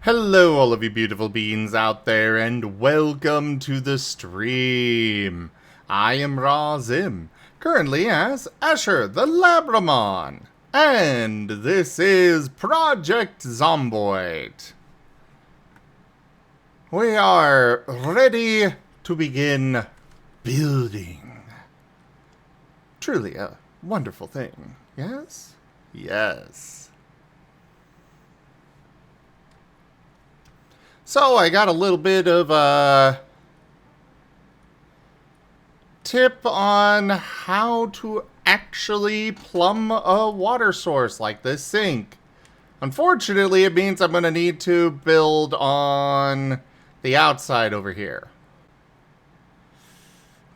Hello, all of you beautiful beings out there, and welcome to the stream. I am Razim, currently as Asher the Labramon, and this is Project Zomboid. We are ready to begin building. Truly a wonderful thing, yes? Yes. So I got a little bit of a tip on how to actually plumb a water source like this sink. Unfortunately, it means I'm going to need to build on the outside over here.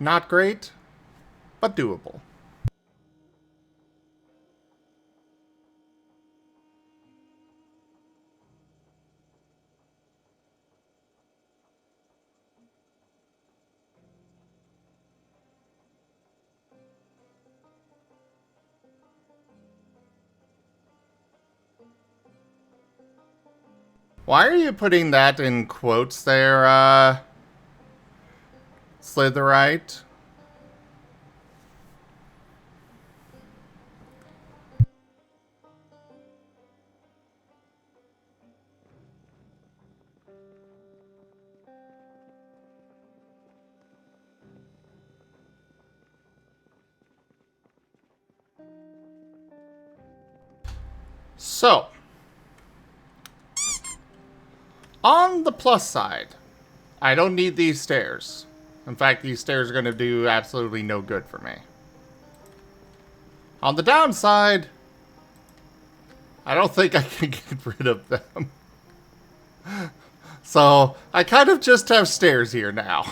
Not great, but doable. Why are you putting that in quotes there, Slitherite? So, on the plus side, I don't need these stairs. In fact, these stairs are going to do absolutely no good for me. On the downside, I don't think I can get rid of them. So, I kind of just have stairs here now.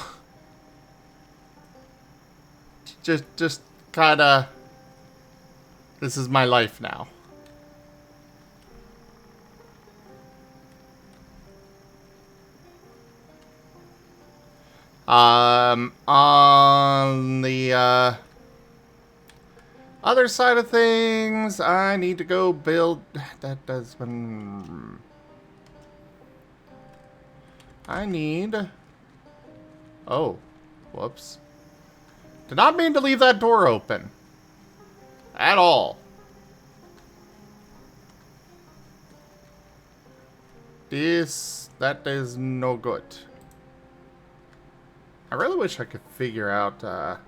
Just kind of... This is my life now. On the, other side of things, I need to go build... That does... I need... Oh. Whoops. Did not mean to leave that door open. At all. That is no good. I really wish I could figure out,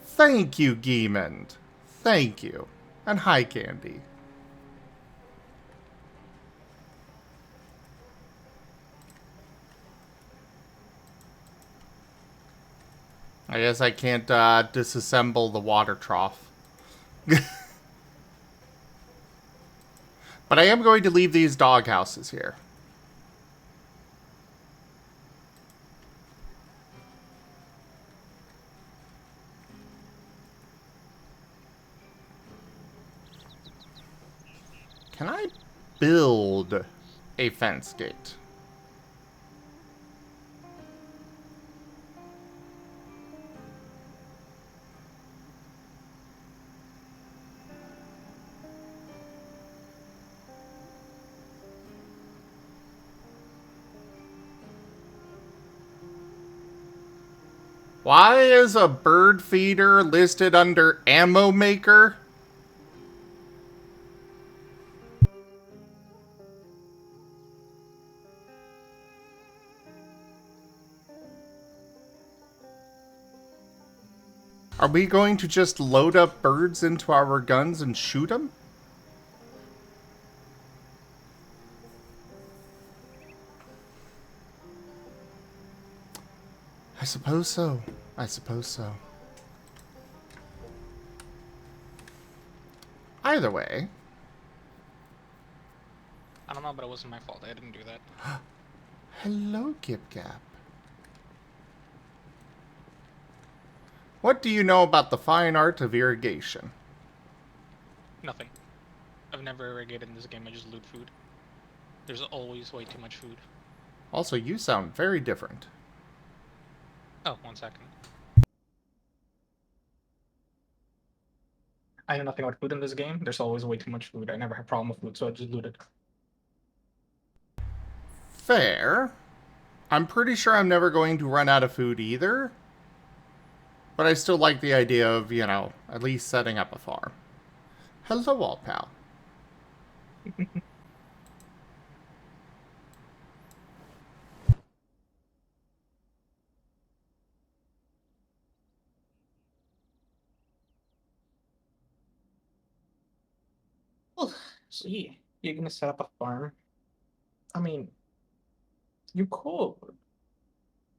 Thank you, Geemond. Thank you. And hi, Candy. I guess I can't, disassemble the water trough. But I am going to leave these dog houses here. Can I build a fence gate? Why is a bird feeder listed under ammo maker? Are we going to just load up birds into our guns and shoot them? I suppose so. I suppose so. Either way. I don't know, but it wasn't my fault. I didn't do that. Hello, Gip Gap. What do you know about the fine art of irrigation? Nothing. I've never irrigated in this game. I just loot food. There's always way too much food. Also, you sound very different. Oh, 1 second. I know nothing about food in this game. There's always way too much food. I never have a problem with food, so I just looted. Fair. I'm pretty sure I'm never going to run out of food either. But I still like the idea of, at least setting up a farm. Hello, all pal. Well, so you're gonna set up a farm. I mean, you could.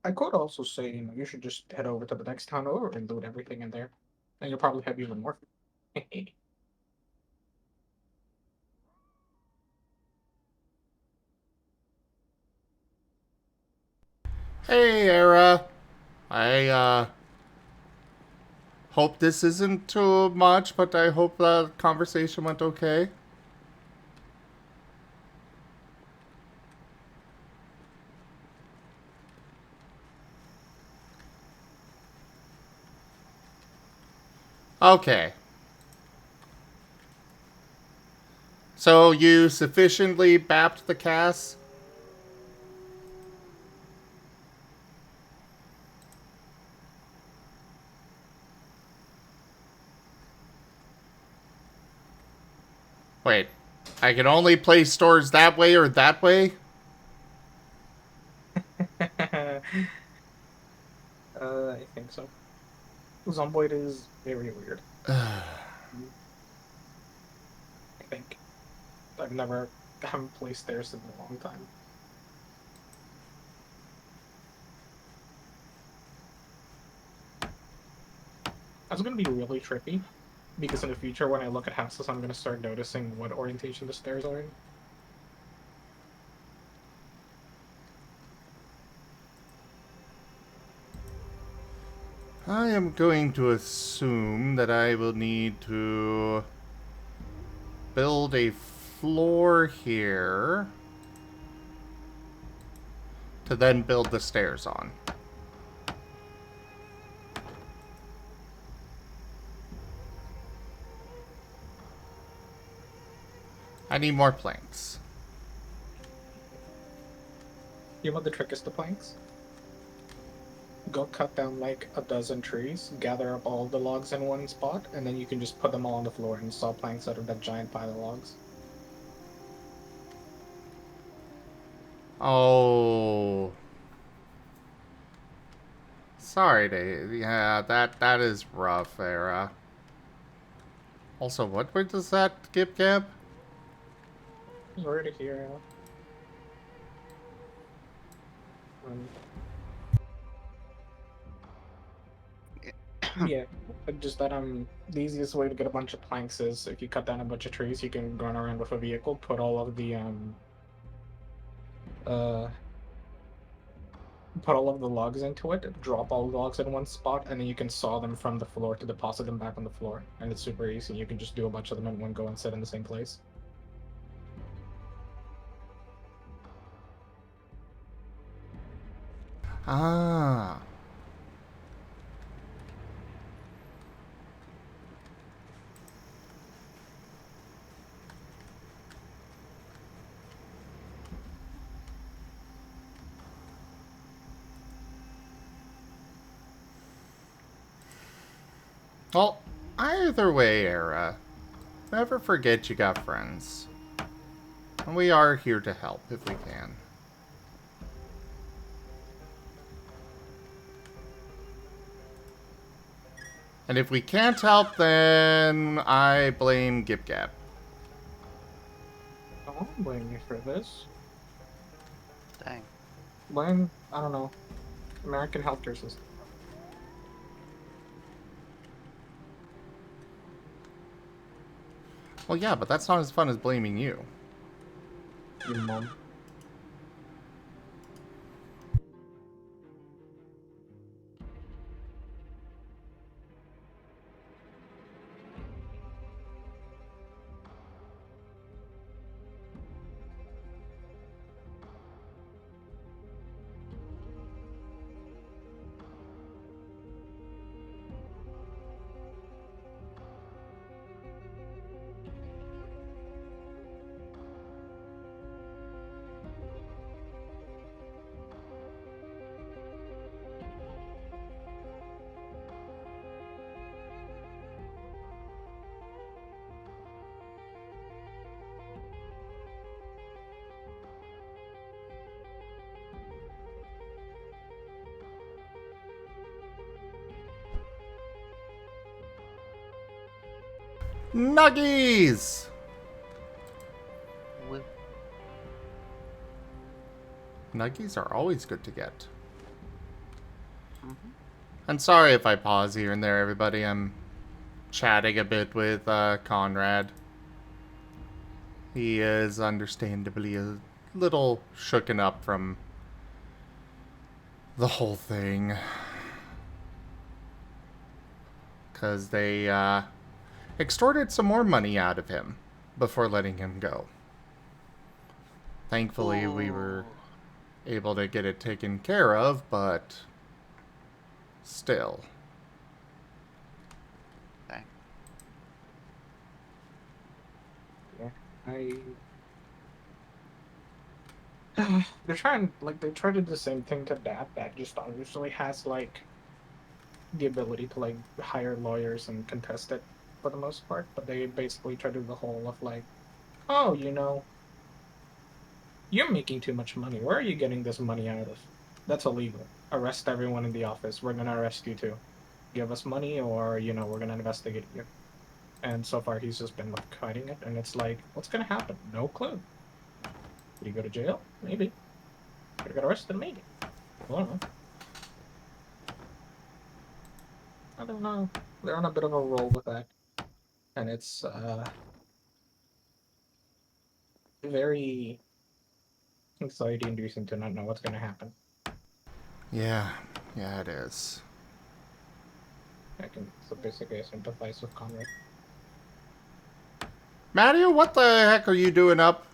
I could also say, you should just head over to the next town over and loot everything in there. And you'll probably have even more. Hey, Era. I hope this isn't too much, but I hope the conversation went okay. Okay. So you sufficiently bapped the Cass? Wait, I can only place stores that way or that way? I think so. Zomboid is very weird. I think. I've never haven't placed stairs in a long time. That's gonna be really trippy because in the future, when I look at houses, I'm gonna start noticing what orientation the stairs are in. I am going to assume that I will need to build a floor here to then build the stairs on. I need more planks. You know what the trick is to planks? Go cut down like a dozen trees, gather up all the logs in one spot, and then you can just put them all on the floor and saw planks out of that giant pile of logs. Oh. Sorry, Dave. Yeah, that is rough, Era. Also, what does that Gib Gab? It's already here. Um, yeah, just that the easiest way to get a bunch of planks is if you cut down a bunch of trees, you can run around with a vehicle, put all of the uh put all of the logs into it, drop all the logs in one spot, and then you can saw them from the floor to deposit them back on the floor. And it's super easy. You can just do a bunch of them in one go and sit in the same place. Ah. Well, either way, Era, never forget you got friends. And we are here to help if we can. And if we can't help, then I blame Gib Gab. Don't blame me for this. Dang. Blame, I don't know, American healthcare system. Well, yeah, but that's not as fun as blaming you. Your mom. Nuggies! Woo. Nuggies are always good to get. Mm-hmm. I'm sorry if I pause here and there, everybody. I'm chatting a bit with Conrad. He is understandably a little shooken up from the whole thing. Because they extorted some more money out of him before letting him go. Thankfully, we were able to get it taken care of, but still. Dang. Yeah, they're trying, like, they try to do the same thing to that just obviously has, like, the ability to, like, hire lawyers and contest it for the most part, but they basically try to do the whole of, like, oh, you're making too much money. Where are you getting this money out of? That's illegal. Arrest everyone in the office. We're gonna arrest you too. Give us money or, we're gonna investigate you. And so far he's just been, like, fighting it, and it's like, what's gonna happen? No clue. Did he go to jail? Maybe. Could have got arrested? Maybe. I don't know. I don't know. They're on a bit of a roll with that. And it's very anxiety inducing to not know what's gonna happen. Yeah, it is. I can so basically I sympathize with Conrad. Mario, what the heck are you doing up?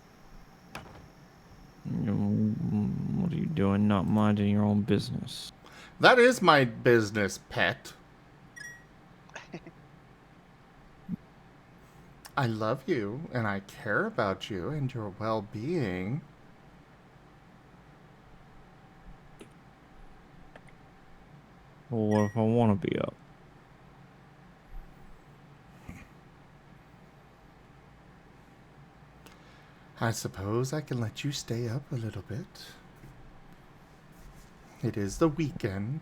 What are you doing? Not minding your own business. That is my business, pet. I love you, and I care about you and your well-being. Well, what if I want to be up? I suppose I can let you stay up a little bit. It is the weekend.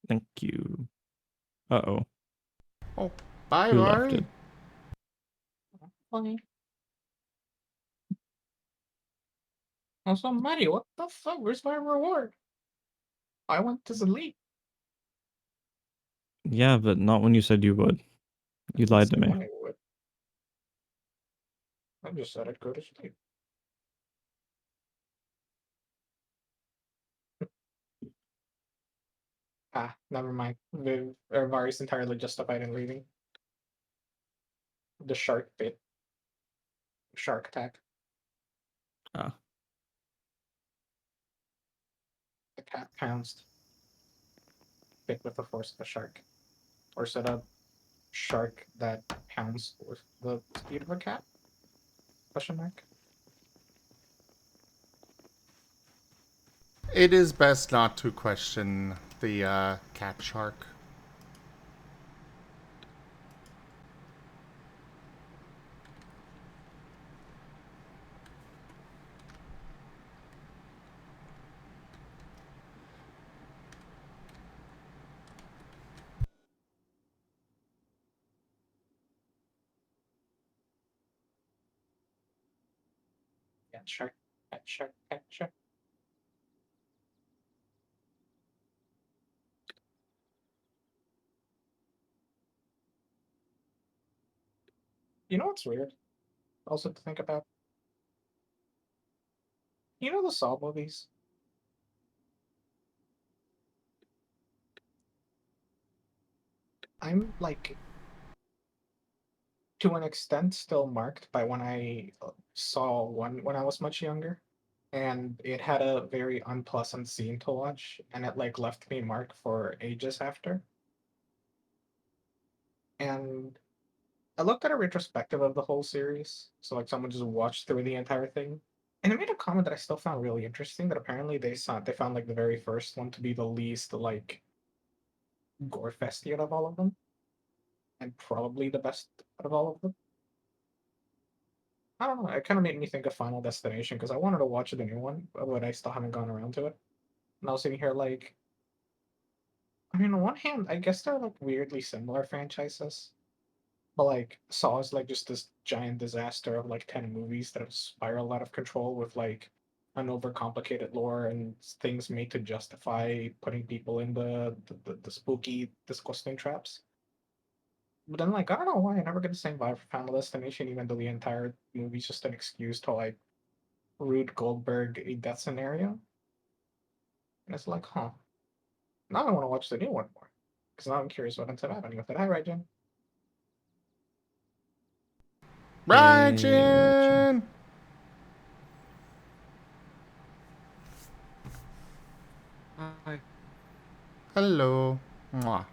Thank you. Uh-oh. Oh, bye, Who left Furry. it? Funny. Also, Mario, what the fuck? Where's my reward? I went to sleep. Yeah, but not when you said you would. You lied to me. When I would. I just said I'd go to sleep. Ah, never mind. Vari's entirely justified in leaving. The shark bit. Shark attack. Ah. The cat pounced. Bit with the force of a shark. Or set a shark that pounds with the speed of a cat? Question mark. It is best not to question the cat shark. Cat shark. Cat shark. Cat shark. You know what's weird? Also to think about. You know the Saw movies? I'm like to an extent still marked by when I saw one when I was much younger, and it had a very unpleasant scene to watch, and it like left me marked for ages after. And I looked at a retrospective of the whole series, so like someone just watched through the entire thing, and they made a comment that I still found really interesting. That apparently they found like the very first one to be the least like gore festian of all of them, and probably the best out of all of them. I don't know. It kind of made me think of Final Destination because I wanted to watch the new one, but I still haven't gone around to it. And I was sitting here like, I mean, on one hand, I guess they're like weirdly similar franchises, But like Saw is like just this giant disaster of like 10 movies that have spiraled out of control with like an overcomplicated lore and things made to justify putting people in the spooky, disgusting traps. But then like I don't know why I never get the same vibe for Final Destination, even though the entire movie's just an excuse to like Rube Goldberg a death scenario. And it's like, huh. Now I want to watch the new one more. Because now I'm curious what ends up happening with it. Hi, Raijin. Hey, Raijin. Raijin! Hi. Hello. Mwah.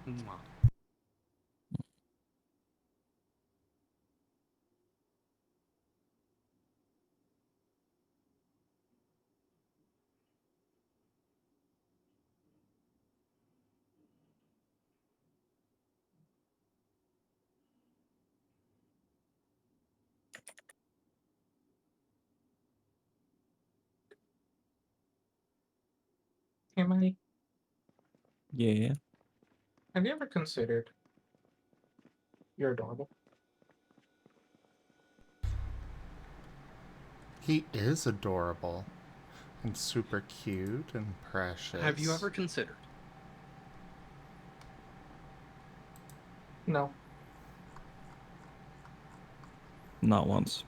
Mwah. Hey, Manny, Yeah. have you ever considered you're adorable? He is adorable. And super cute and precious. Have you ever considered? No. Not once.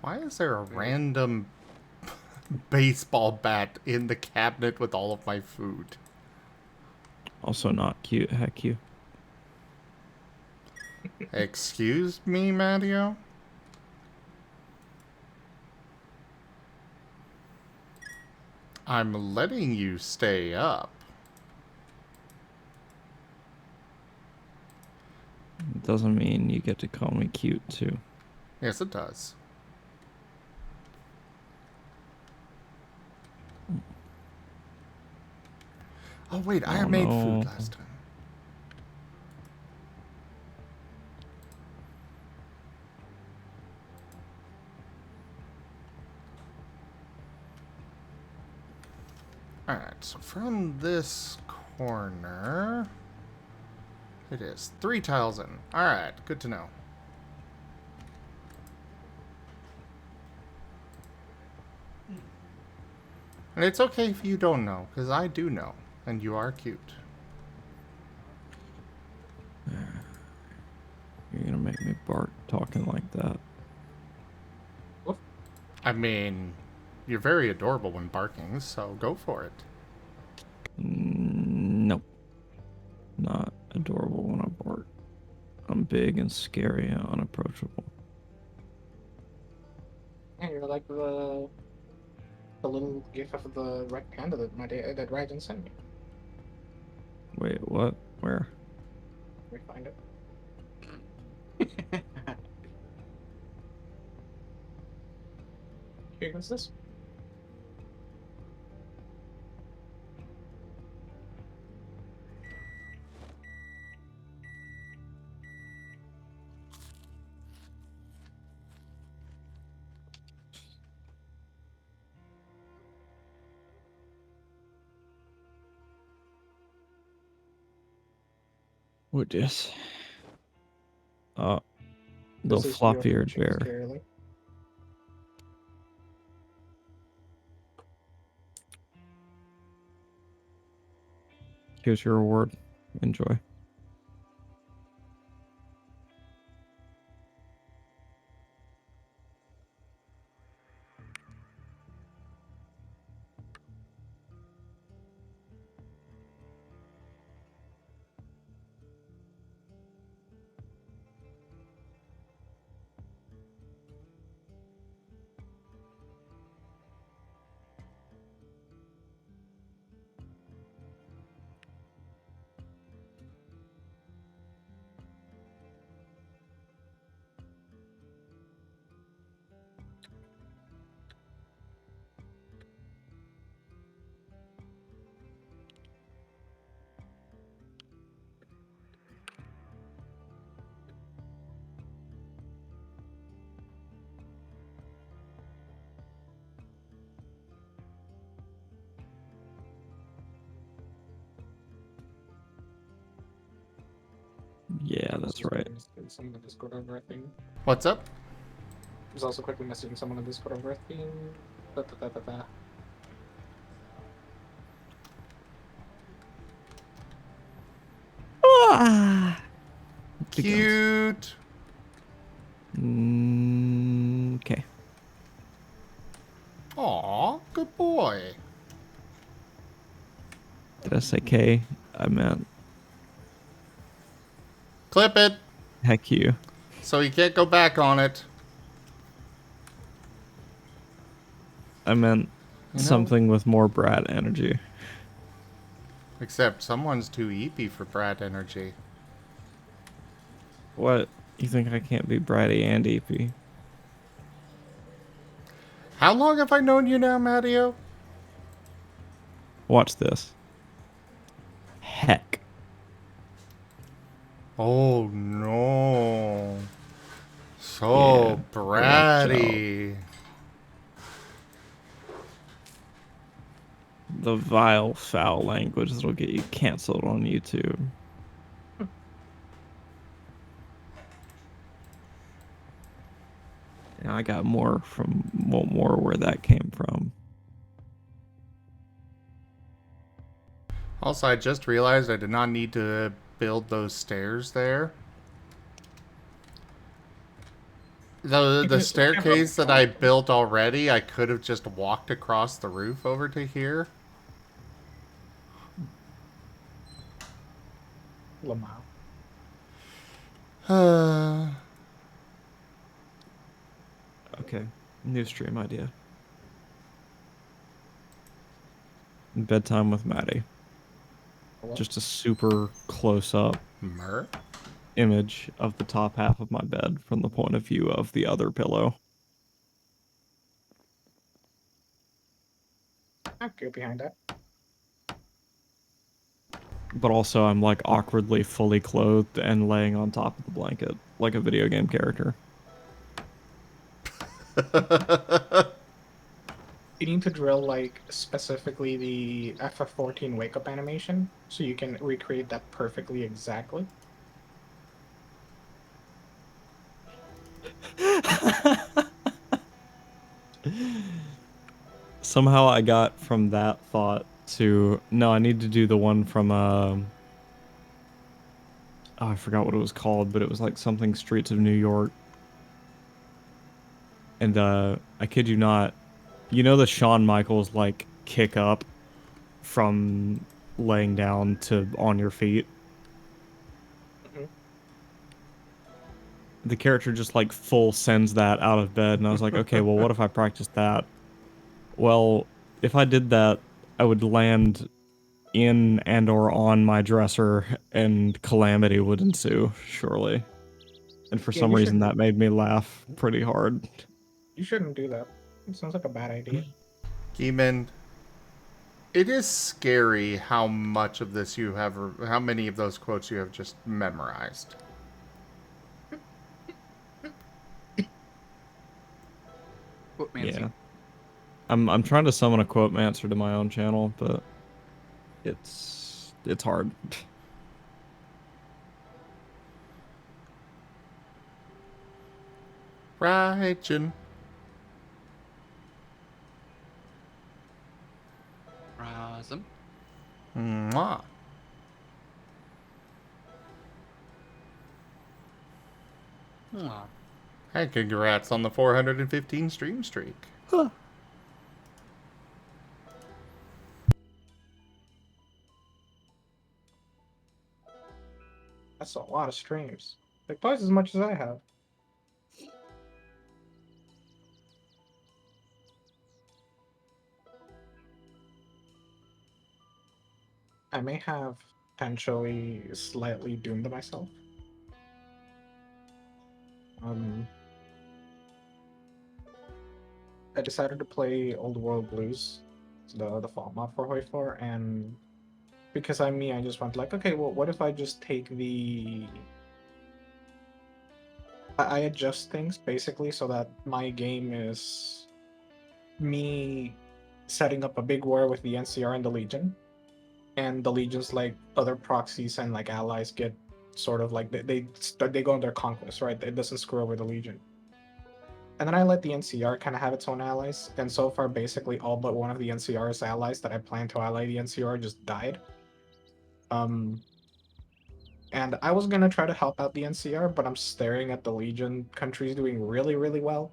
Why is there a random baseball bat in the cabinet with all of my food? Also not cute. Heck you. Excuse me, Mario? I'm letting you stay up. It doesn't mean you get to call me cute too. Yes, it does. Oh, wait, I Oh, made no. food last time. Alright, so from this corner, it is 3 tiles in. Alright, good to know. And it's okay if you don't know, because I do know, and you are cute. You're gonna make me bark talking like that. I mean, you're very adorable when barking, so go for it. Nope. Not adorable when I bark. I'm big and scary and unapproachable. Yeah, you're like the little gif of the red panda that Raijin sent me. Wait, what? Where? Let me find it. Here goes this. What is? The This is you floppy-eared approaching bear. scarily. Here's your reward. Enjoy. Yeah, I was that's just right. messaging someone in Discord over a thing. What's up? I was also quickly messaging someone in Discord over a thing. Da, da, da, da, da. Ah! Big guns. Cute. Okay. Aw, good boy. Did I say K? I meant Clip it heck you. so you can't go back on it. I meant You know? something with more brat energy. Except someone's too eepy for brat energy. What? You think I can't be bratty and EP? How long have I known you now, Matteo? Watch this. Heck. Oh no. So Yeah, watch bratty. The vile, foul language that'll get you canceled on YouTube. And I got more where that came from. Also, I just realized I did not need to build those stairs there. The You can- staircase that I built already, I could have just walked across the roof over to here. Lamau. Okay, new stream idea. Bedtime with Maddie. What? Just a super close-up Mer? image of the top half of my bed from the point of view of the other pillow. I'll go behind that. But also I'm like awkwardly fully clothed and laying on top of the blanket like a video game character. You need to drill like specifically the FF14 wake up animation so you can recreate that perfectly exactly. Somehow I got from that thought to no, I need to do the one from oh, I forgot what it was called, but it was like something Streets of New York. And I kid you not, you know the Shawn Michaels like kick up from laying down to on your feet? Mhm. The character just like full sends that out of bed, and I was like, okay, well, what if I practiced that? Well, if I did that, I would land in and or on my dresser, and calamity would ensue, surely. And for Yeah, some you reason, shouldn't. that made me laugh pretty hard. You shouldn't do that. It sounds like a bad idea. Geeman, it is scary how much of this you have, how many of those quotes you have just memorized. What man? Yeah. I'm trying to summon a quote mancer to my own channel, but it's hard. Right, Jin. Razum. Mwah. Mwah. Hey, congrats on the 415 stream streak. That's a lot of streams. Like twice as much as I have. I may have potentially slightly doomed myself. I decided to play Old World Blues, the fall mod for Hoi 4, and because I'm me, I just went like, okay, well, what if I just take the... I adjust things basically so that my game is me setting up a big war with the NCR and the Legion, and the Legion's like other proxies and like allies get sort of like they go on their conquest, right? It doesn't screw over the Legion. And then I let the NCR kind of have its own allies, and so far basically all but one of the NCR's allies that I plan to ally the NCR just died. And I was gonna try to help out the NCR, but I'm staring at the Legion countries doing really, really well,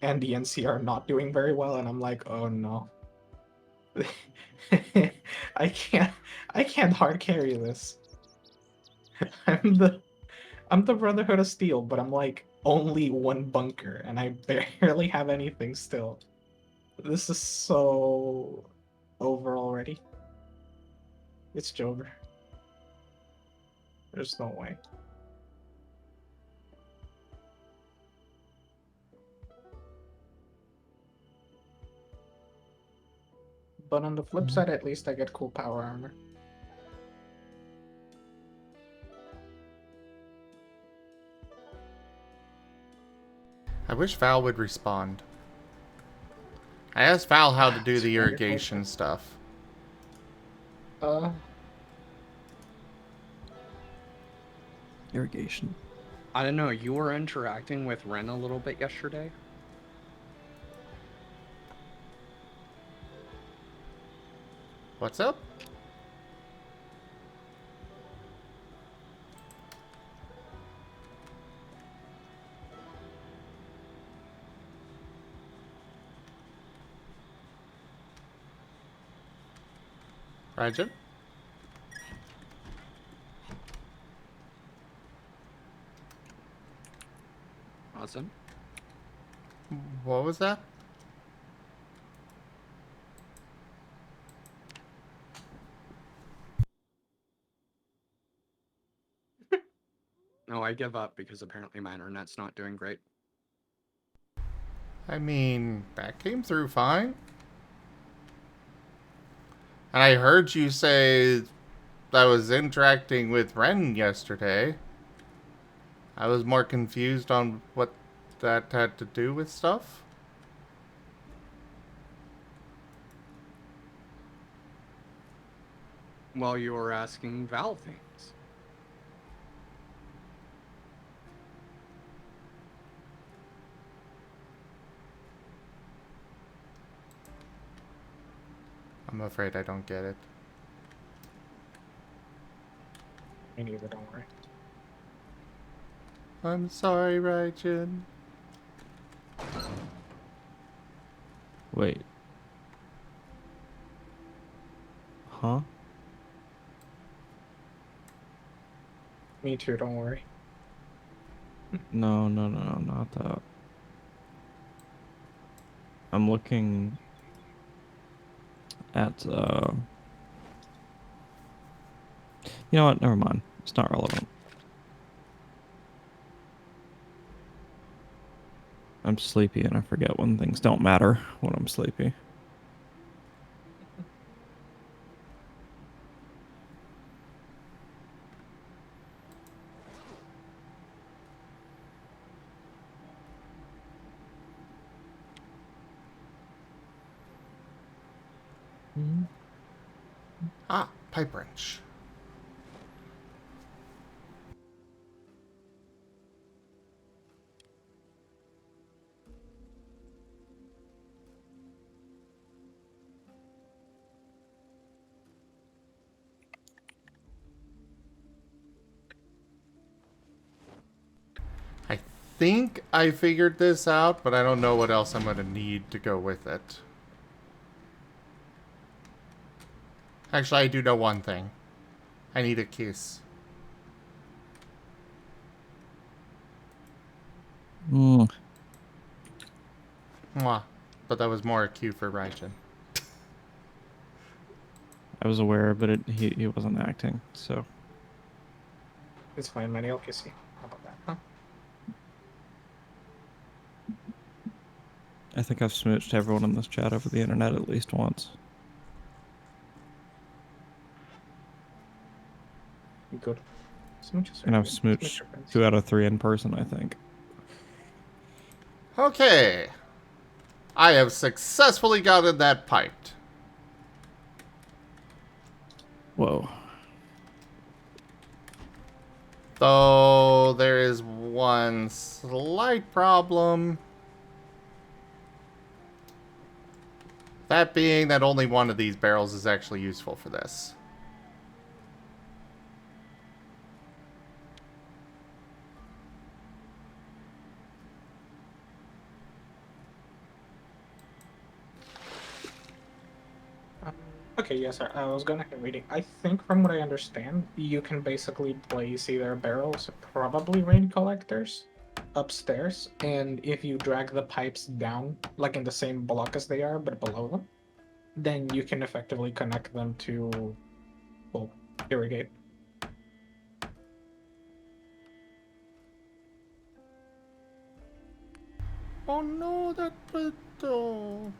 and the NCR not doing very well, and I'm like, oh no. I can't I can't hard carry this. I'm the I'm the Brotherhood of Steel, but I'm like only one bunker, and I barely have anything still. This is so over already. It's Jover. There's no way. But on the flip side, at least I get cool power armor. I wish Val would respond. I asked Val how to do the irrigation stuff. Irrigation. I don't know, you were interacting with Ren a little bit yesterday. What's up? Rajan? Awesome. What was that? No, I give up because apparently my internet's not doing great. I mean, that came through fine. And I heard you say I was interacting with Ren yesterday. I was more confused on what that had to do with stuff. Well, you were asking Val things. I'm afraid I don't get it. Me neither, don't worry. I'm sorry, Rajan. Wait. Huh? Me too, don't worry. No, not that. I'm looking at, you know what? Never mind. It's not relevant. I'm sleepy and I forget when things don't matter when I'm sleepy. Ah, pipe wrench. I think I figured this out, but I don't know what else I'm going to need to go with it. Actually, I do know one thing. I need a kiss. Mm. Mwah. But that was more a cue for Rajan. I was aware, but he wasn't acting, so. It's fine, Manny. I'll kiss you. How about that, huh? I think I've smooched everyone in this chat over the internet at least once. Good. Smooches are And I've good. Smooch smooched your friends. 2 out of 3 in person, I think. Okay. I have successfully gotten that piped. Whoa. Though there is one slight problem. That being that only one of these barrels is actually useful for this. Okay, yes, sir. I was gonna keep reading. I think from what I understand, you can basically place either barrels, probably rain collectors, upstairs, and if you drag the pipes down, like in the same block as they are, but below them, then you can effectively connect them to, well, irrigate. Oh no, that little.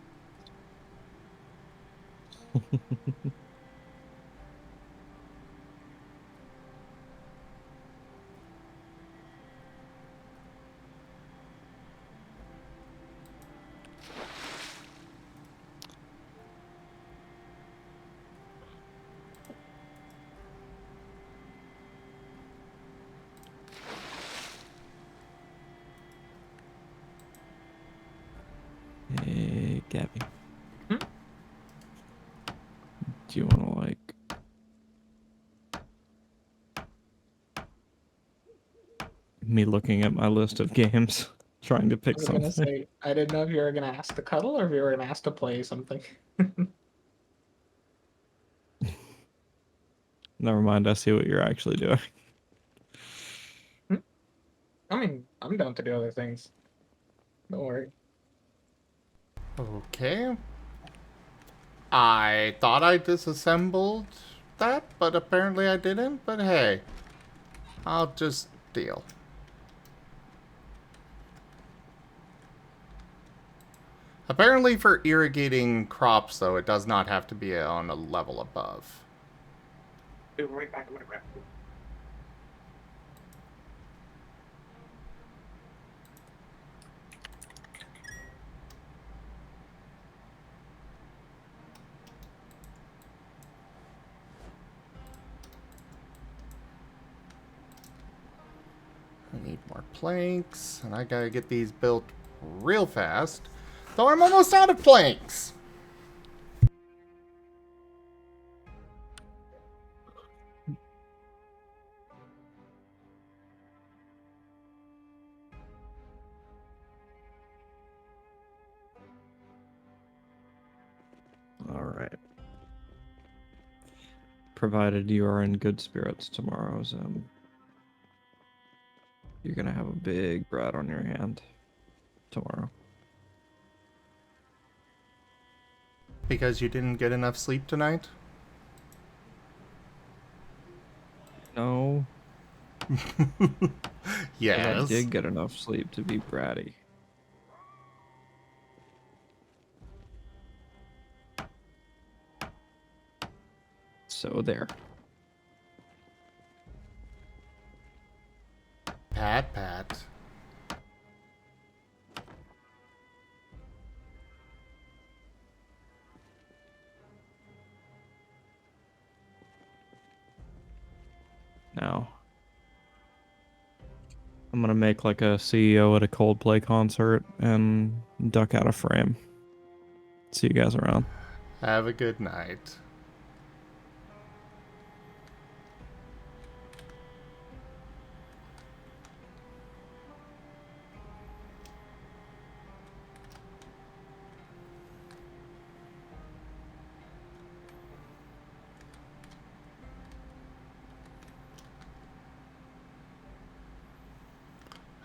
Hey, Gabby. Hmm? Do you want to, like... me looking at my list of games, trying to I pick was gonna something? say, I didn't know if you were gonna ask to cuddle or if you were gonna ask to play something. Never mind, I see what you're actually doing. I mean, I'm down to do other things. Don't worry. Okay. I thought I disassembled that, but apparently I didn't. But hey, I'll just deal. Apparently for irrigating crops, though, it does not have to be on a level above. Be right back. I'm gonna grab food. I need more planks, and I gotta get these built real fast. Though I'm almost out of planks! Alright. Provided you are in good spirits tomorrow, Zim. You're gonna have a big brat on your hand tomorrow. Because you didn't get enough sleep tonight? No, Yes. I did get enough sleep to be bratty. So there. Pat, pat. Now, I'm gonna make like a CEO at a Coldplay concert and duck out of frame. See you guys around. Have a good night.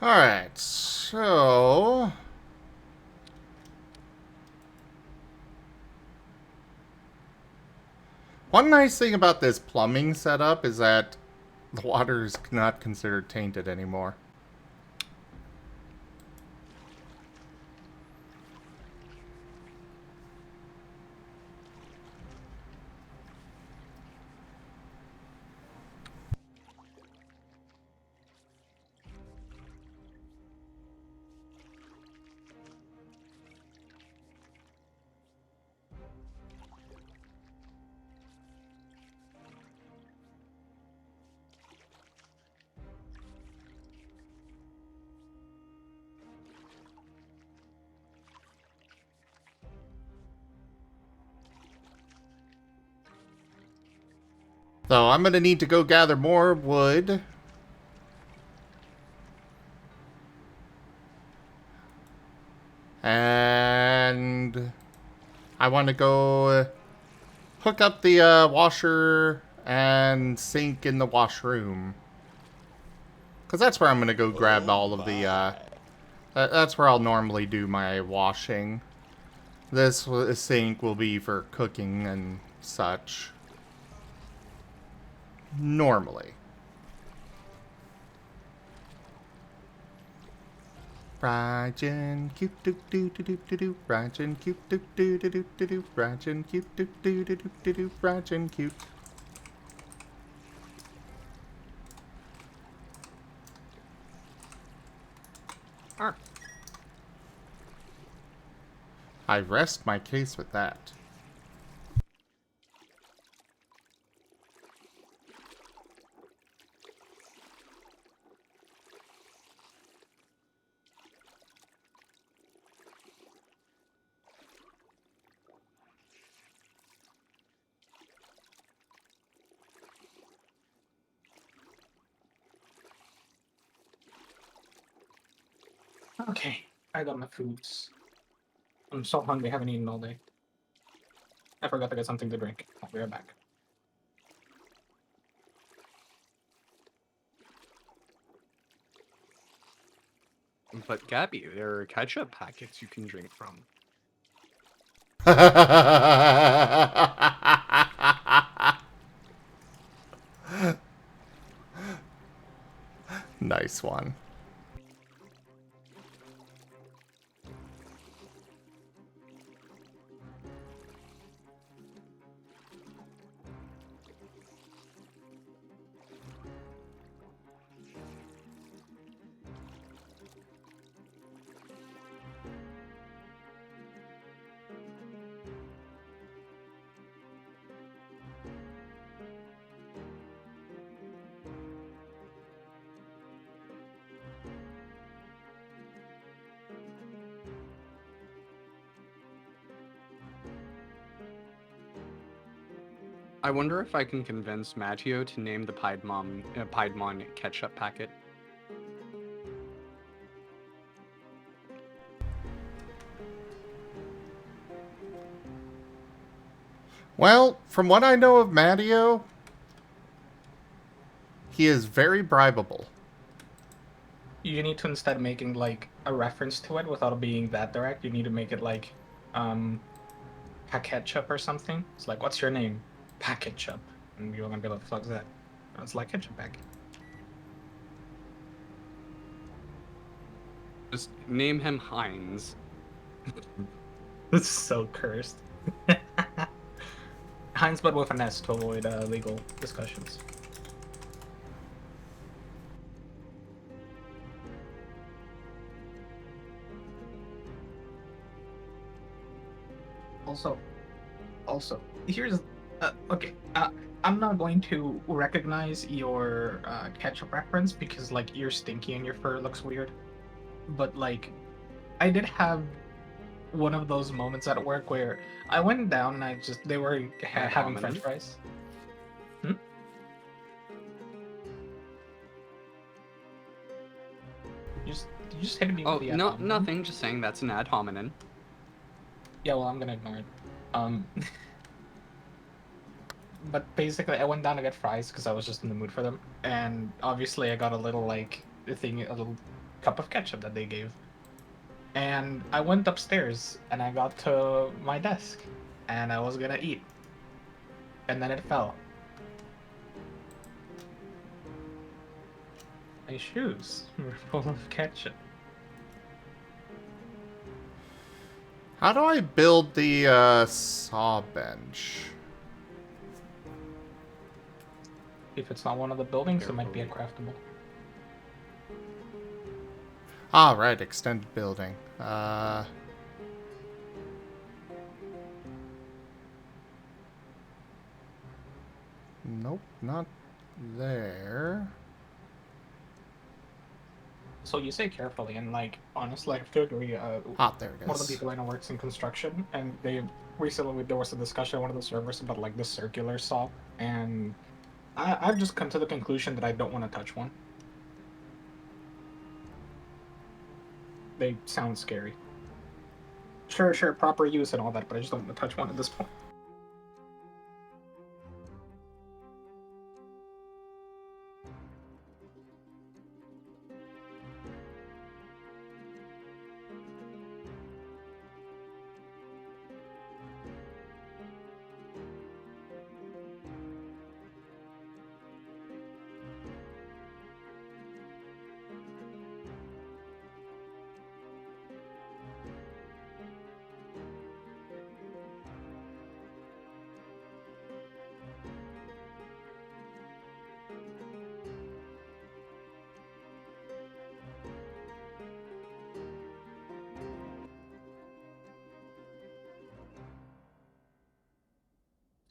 Alright, so... One nice thing about this plumbing setup is that the water is not considered tainted anymore. So I'm gonna need to go gather more wood. And I want to go hook up the washer and sink in the washroom. Because that's where I'm going to go grab all of the... that's where I'll normally do my washing. This sink will be for cooking and such. Normally. Ryan cute do do do do do do. Ryan cute do do do do do do. Ryan cute do do do do do do. Ryan cute. Arr. I rest my case with that. Okay, I got my foods. I'm so hungry, I haven't eaten all day. I forgot to get something to drink. I'll be right back. But Gabby, there are ketchup packets you can drink from. Nice one. I wonder if I can convince Matteo to name the Piedmon ketchup packet. Well, from what I know of Matteo, he is very bribable. You need to, instead of making like a reference to it without it being that direct, you need to make it like ketchup or something. It's like, what's your name? Ketchup. And you're gonna be like, the fuck's that? It's like ketchup packet. Just name him Heinz. This is so cursed. Heinz, but with an S to avoid legal discussions. Also, here's okay. I'm not going to recognize your ketchup reference because like you're stinky and your fur looks weird. But like, I did have one of those moments at work where I went down and they were having French fries. You just hit me Oh, with the ad no, hominem. nothing. Just saying that's an ad hominem. Yeah, well, I'm gonna ignore it. But basically, I went down to get fries because I was just in the mood for them, and obviously, I got a little a little cup of ketchup that they gave. And I went upstairs and I got to my desk, and I was gonna eat, and then it fell. My shoes were full of ketchup. How do I build the saw bench? If it's not one of the buildings, it might be a craftable. Ah, right, extended building. Nope, not there. So you say carefully, and like honestly, I have to agree. Ah, there it One of the is. people I know works in construction, and they recently there was a discussion on one of the servers about like the circular saw, and I've just come to the conclusion that I don't want to touch one. They sound scary. Sure, proper use and all that, but I just don't want to touch one at this point.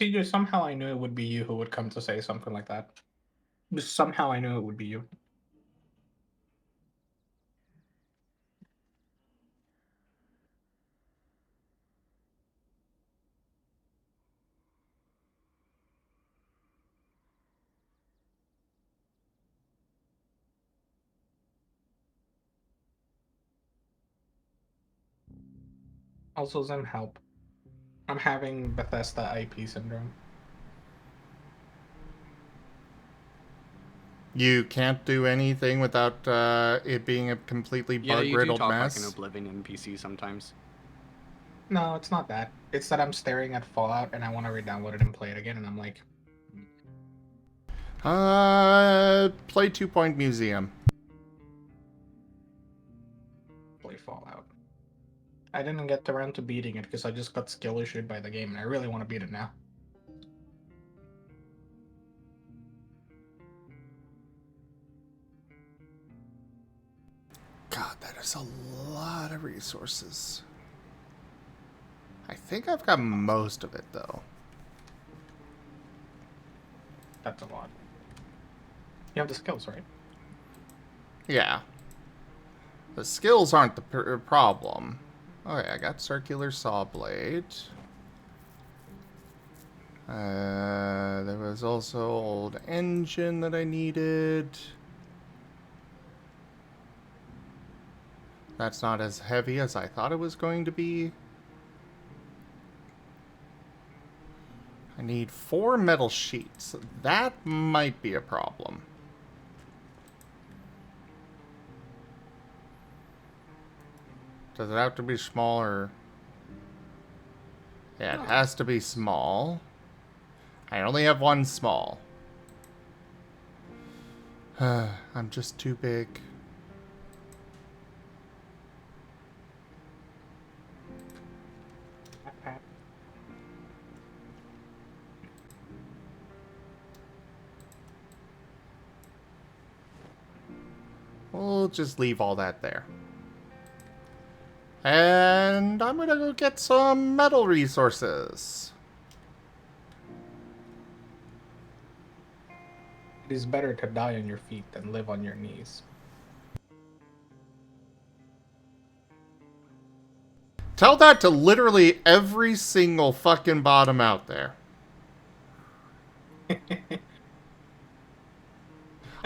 TJ, somehow I knew it would be you who would come to say something like that. Just somehow I knew it would be you. Also, Zim, help. I'm having Bethesda IP syndrome. You can't do anything without it being a completely Yeah, you do bug-riddled talk mess. like an Oblivion NPC sometimes. No, it's not that. It's that I'm staring at Fallout and I want to re-download it and play it again, and I'm like, Play 2 Point Museum. play Fallout. I didn't get around to beating it because I just got skill issued by the game, and I really want to beat it now. God, that is a lot of resources. I think I've got most of it, though. That's a lot. You have the skills, right? Yeah. The skills aren't the problem. Okay, I got circular saw blade. There was also old engine that I needed. That's not as heavy as I thought it was going to be. I need 4 metal sheets. That might be a problem. Does it have to be smaller? Yeah, it has to be small. I only have 1 small. I'm just too big. Okay. We'll just leave all that there. And I'm gonna go get some metal resources. It is better to die on your feet than live on your knees. Tell that to literally every single fucking bottom out there.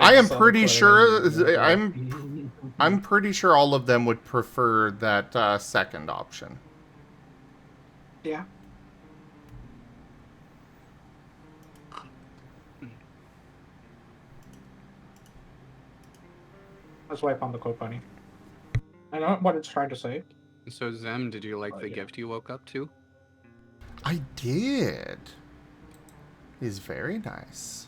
I am pretty sure I'm pretty sure all of them would prefer that second option. Yeah. Let's wipe on the code bunny. I know what it's trying to say. So Zem, did you like Oh, the yeah. gift you woke up to? I did. It's very nice.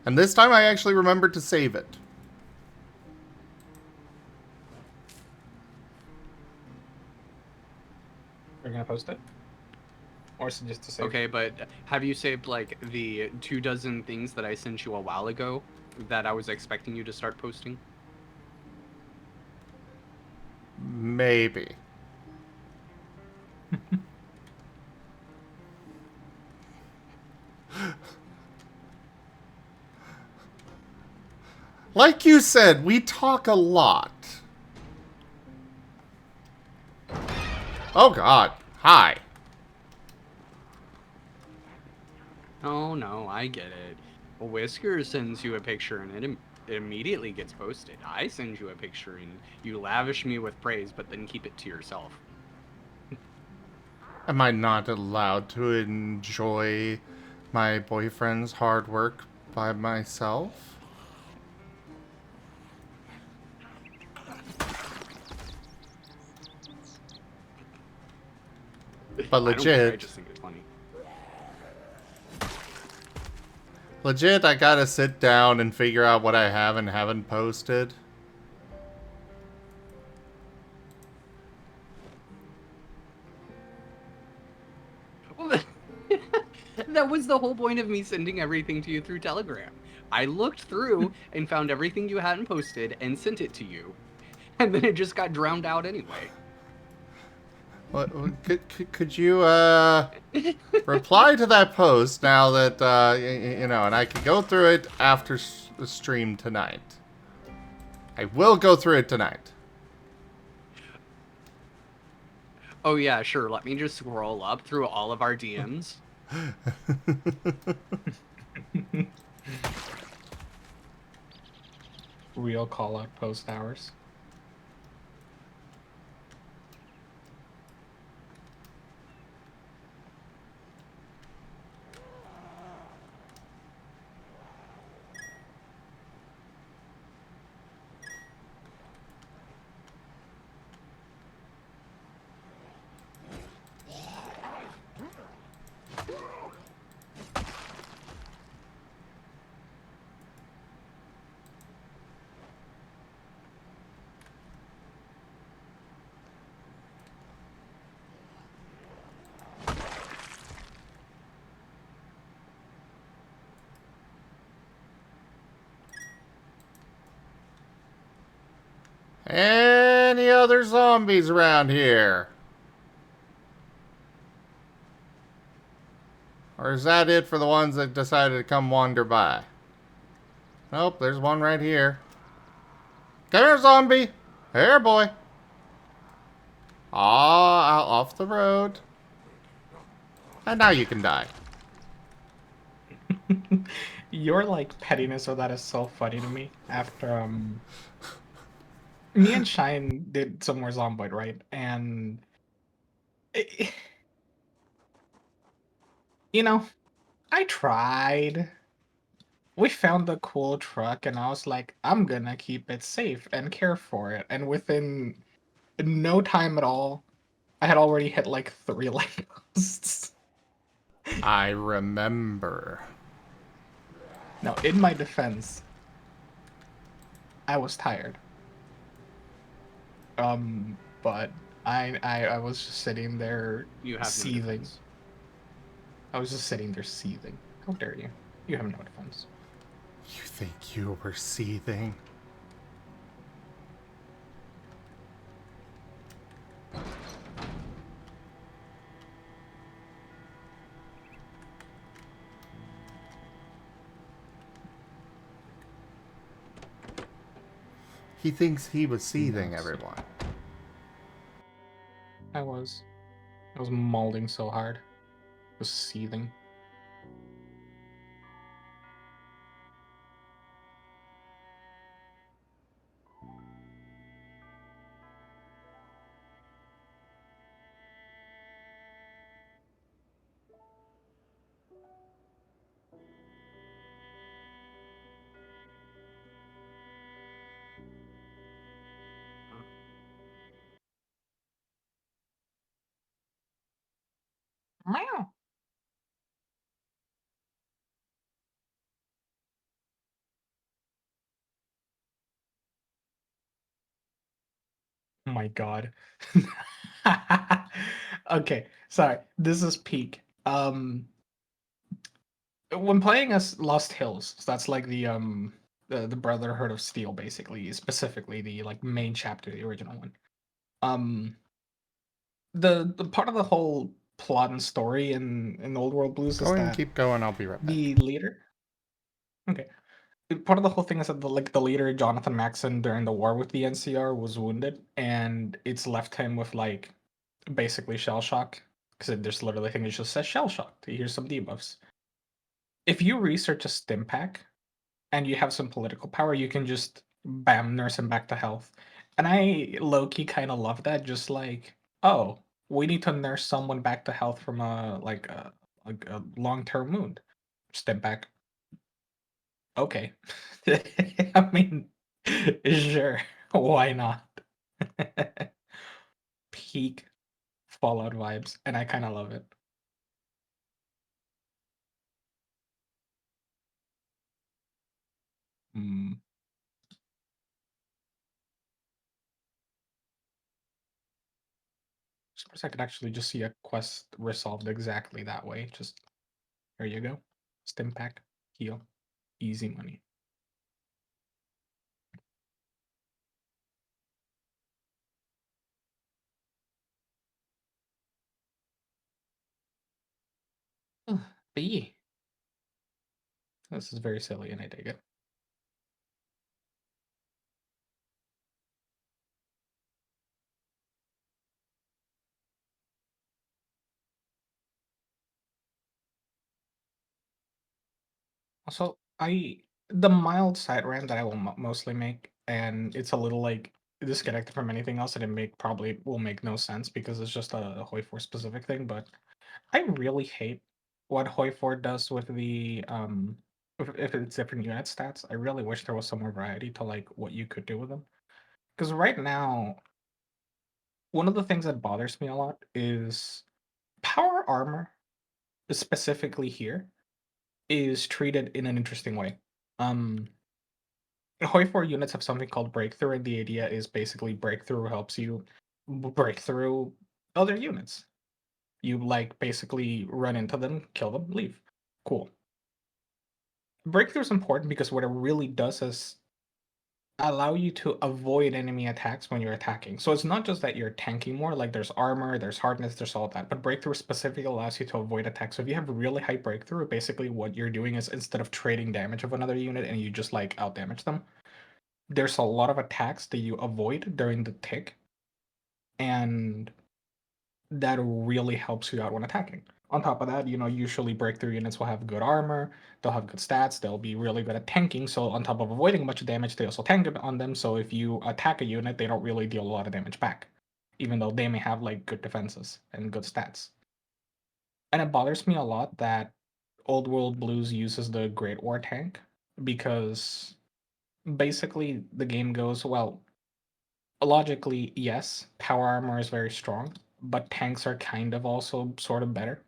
And this time I actually remembered to save it. You're gonna post it? Or is it just to save? Okay, but have you saved like the 24 things that I sent you a while ago that I was expecting you to start posting? Maybe. Like you said, we talk a lot. Oh God. Hi. Oh no, I get it. A Whisker sends you a picture and it immediately gets posted. I send you a picture and you lavish me with praise, but then keep it to yourself. Am I not allowed to enjoy my boyfriend's hard work by myself? But I don't care, I legit, just think it's funny. I gotta sit down and figure out what I have and haven't posted. Well, that was the whole point of me sending everything to you through Telegram. I looked through and found everything you hadn't posted and sent it to you. And then it just got drowned out anyway. Could you reply to that post now that you know, and I can go through it after the stream tonight. I will go through it tonight. Oh yeah, sure. Let me just scroll up through all of our DMs. Real call out post hours. Any other zombies around here? Or is that it for the ones that decided to come wander by? Nope, there's one right here. Come here, zombie! Here, boy! Ah, off the road. And now you can die. Your like pettiness of that is so funny to me. After me and Shine did some more Zomboid, right? And you know, I tried. We found the cool truck, and I was like, I'm gonna keep it safe and care for it. And within no time at all, I had already hit like 3 light posts. I remember. Now, in my defense, I was tired. But I was just sitting there You have no seething. defense. I was just sitting there seething. How dare you? You have no defense. You think you were seething? He thinks he was seething, Nuts. everyone. I was mauling so hard. I was seething. Meow. Oh my god. Okay, sorry. This is peak. When playing as Lost Hills, so that's like the Brotherhood of Steel, basically, specifically the like main chapter, the original one. The part of the whole plot and story in Old World Blues Go is ahead and that keep going, I'll be right back. the leader. Okay. Part of the whole thing is that the leader Jonathan Maxon during the war with the NCR was wounded, and it's left him with like basically shell shock because there's literally a thing that just says shell shock. Here's some debuffs, if you research a stim pack and you have some political power, you can just bam nurse him back to health. And I low key kind of love that. Just like, oh, we need to nurse someone back to health from a long term wound. Stim pack. Okay. I mean, sure. Why not? Peak Fallout vibes, and I kind of love it. Mm. Suppose I could actually just see a quest resolved exactly that way. Just there you go. Stim pack, heal, easy money. But yeah, this is very silly, and I dig it. Also, the mild side rant that I will mostly make, and it's a little like disconnected from anything else, and it probably will make no sense because it's just a Hoi 4 specific thing. But I really hate what Hoi 4 does with the if it's different unit stats. I really wish there was some more variety to like what you could do with them. Because right now, one of the things that bothers me a lot is power armor, specifically here, is treated in an interesting way. Um, Hoi 4 units have something called breakthrough, and the idea is basically breakthrough helps you break through other units. You like basically run into them, kill them, leave. Cool. Breakthrough is important because what it really does is allow you to avoid enemy attacks when you're attacking. So it's not just that you're tanking more, like there's armor, there's hardness, there's all that, but breakthrough specifically allows you to avoid attacks. So if you have really high breakthrough, basically what you're doing is instead of trading damage of another unit and you just like out damage them, there's a lot of attacks that you avoid during the tick, and that really helps you out when attacking. On top of that, usually breakthrough units will have good armor, they'll have good stats, they'll be really good at tanking. So on top of avoiding much damage, they also tank on them. So if you attack a unit, they don't really deal a lot of damage back, even though they may have like good defenses and good stats. And it bothers me a lot that Old World Blues uses the Great War tank because basically the game goes, well, logically, yes, power armor is very strong, but tanks are kind of also sort of better.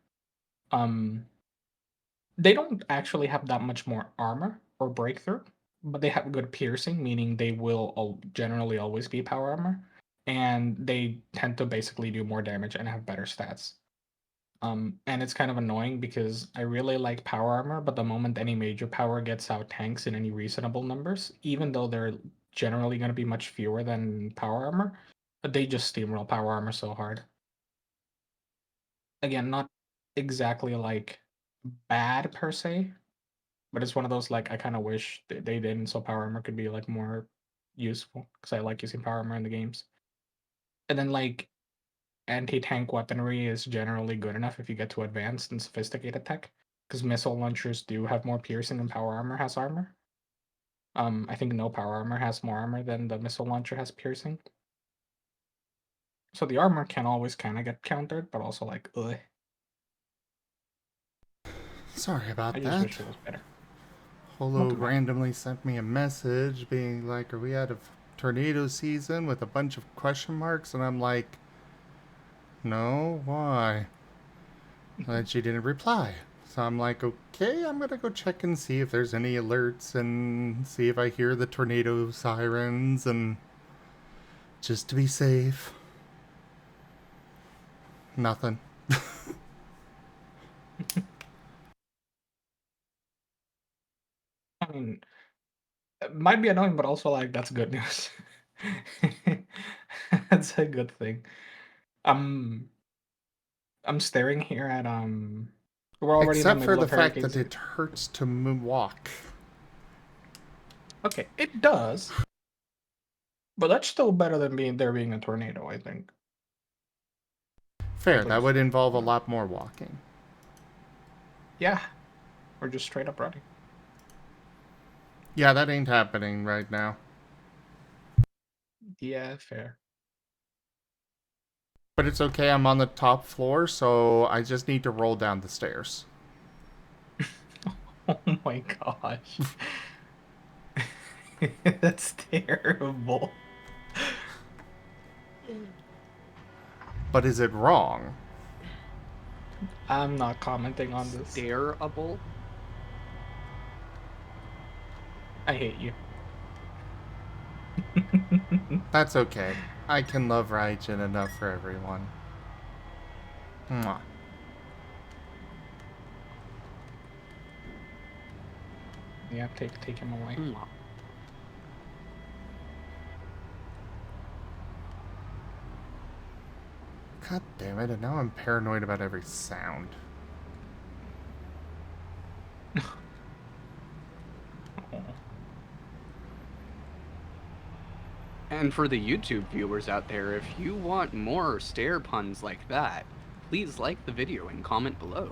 Um, they don't actually have that much more armor or breakthrough, but they have good piercing, meaning they will generally always be power armor, and they tend to basically do more damage and have better stats. And it's kind of annoying because I really like power armor, but the moment any major power gets out tanks in any reasonable numbers, even though they're generally going to be much fewer than power armor, they just steamroll power armor so hard. Again, not exactly like bad per se, but it's one of those like I kind of wish they didn't, so power armor could be like more useful because I like using power armor in the games. And then like anti-tank weaponry is generally good enough if you get to advanced and sophisticated tech, because missile launchers do have more piercing than power armor has armor. I think no power armor has more armor than the missile launcher has piercing. So the armor can always kind of get countered, but also like, ugh. Sorry I about just that. wish it was better. Holo Not too bad. randomly sent me a message being like, are we out of tornado season with a bunch of question marks? And I'm like, no, why? And she didn't reply. So I'm like, okay, I'm gonna go check and see if there's any alerts and see if I hear the tornado sirens and just to be safe. Nothing. I mean, it might be annoying, but also like that's good news. That's a good thing. I'm I'm staring here at we're already in the Except for middle the of fact hurricane that season. it hurts to walk. Okay, it does, but that's still better than being a tornado, I think. Fair, At that least. would involve a lot more walking. Yeah. Or just straight up running. Yeah, that ain't happening right now. Yeah, fair. But it's okay, I'm on the top floor, so I just need to roll down the stairs. Oh my gosh. That's terrible. But is it wrong? I'm not commenting on this. Stareable. I hate you. That's okay. I can love Raijin enough for everyone. Mwah. Yeah, take him away. Mwah. God damn it, and now I'm paranoid about every sound. And for the YouTube viewers out there, if you want more stare puns like that, please like the video and comment below.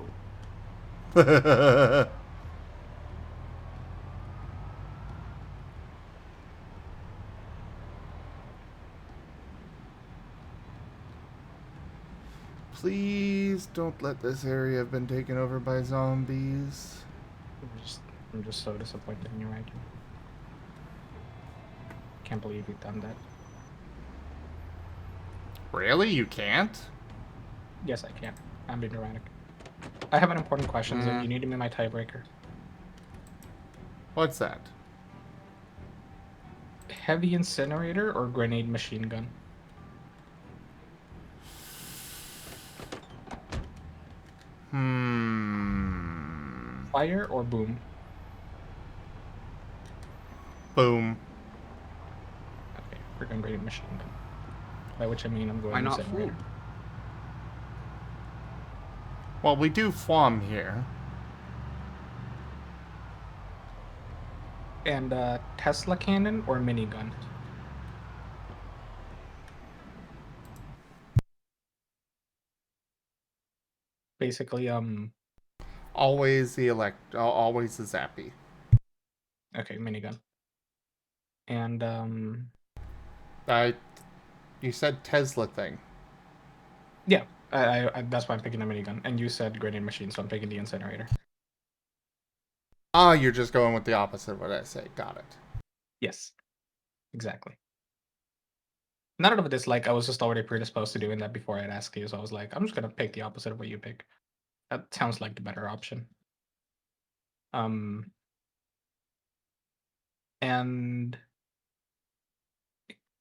Please don't let this area have been taken over by zombies. I'm just so disappointed in you, right? Can't believe you've done that. Really? You can't? Yes, I can. I'm being erratic. I have an important question, so you need to be my tiebreaker. What's that? Heavy incinerator or grenade machine gun? Fire or boom? Boom. Okay, we're going grenade machine gun. By which I mean I'm going Why not incinerator. food? Well, we do Flom here. And Tesla cannon or minigun? Basically, Always the always the zappy. okay, minigun. And You said Tesla thing. yeah, I that's why I'm picking a minigun. And you said grenade machine, so I'm picking the incinerator. Ah, you're just going with the opposite of what I say. Got it. Yes, exactly. None of this, like, I was just already predisposed to doing that before I'd asked you, so I was like, I'm just gonna pick the opposite of what you pick. That sounds like the better option. And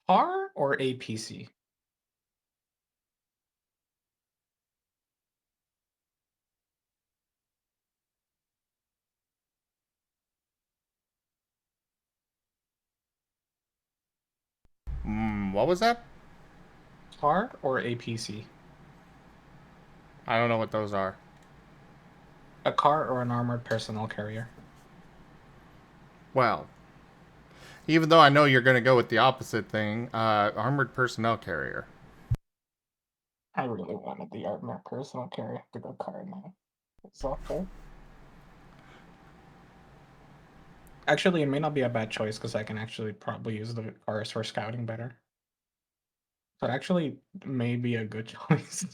R or APC? What was that? R or APC? I don't know what those are. A car or an armored personnel carrier? Well, even though I know you're going to go with the opposite thing, armored personnel carrier. I really wanted the armored personnel carrier to go car now. It's awful. Actually, it may not be a bad choice because I can actually probably use the cars for scouting better. So it actually may be a good choice.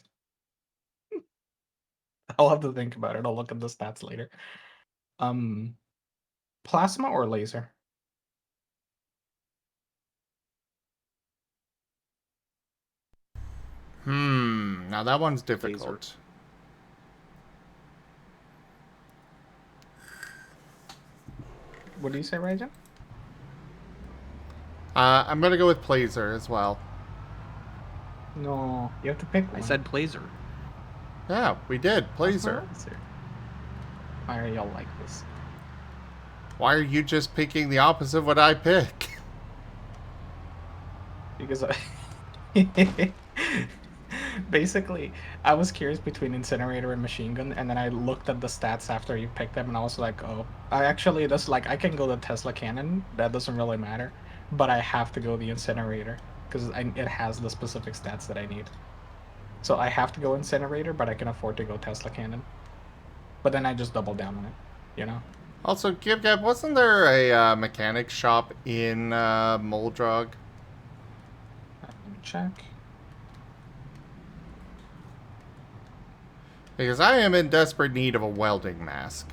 I'll have to think about it. I'll look at the stats later. Plasma or laser? Now that one's difficult. What do you say, Rajan? I'm going to go with Placer as well. No, you have to pick one. I said Placer. Yeah, we did. Placer. Why are y'all like this? Why are you just picking the opposite of what I pick? Because I... Basically, I was curious between incinerator and machine gun, and then I looked at the stats after you picked them, and I was like, oh, I can go the Tesla cannon, that doesn't really matter, but I have to go the incinerator, because it has the specific stats that I need. So I have to go incinerator, but I can afford to go Tesla cannon. But then I just double down on it. you know. Also, Gib, wasn't there a mechanic shop in Moldrug? Let me check. Because I am in desperate need of a welding mask.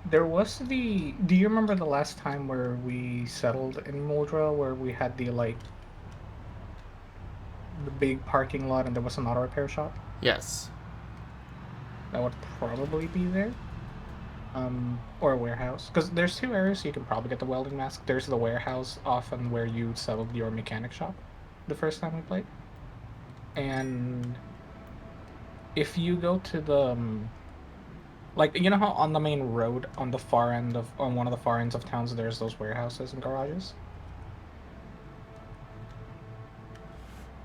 There was the. Do you remember the last time where we settled in Moldra, where we had the big parking lot and there was an auto repair shop? Yes. That would probably be there. Or a warehouse. Because there's two areas you can probably get the welding mask. There's the warehouse, often where you settled your mechanic shop the first time we played. And if you go to the like, you know how on the main road on the far end of on one of the far ends of towns there's those warehouses and garages?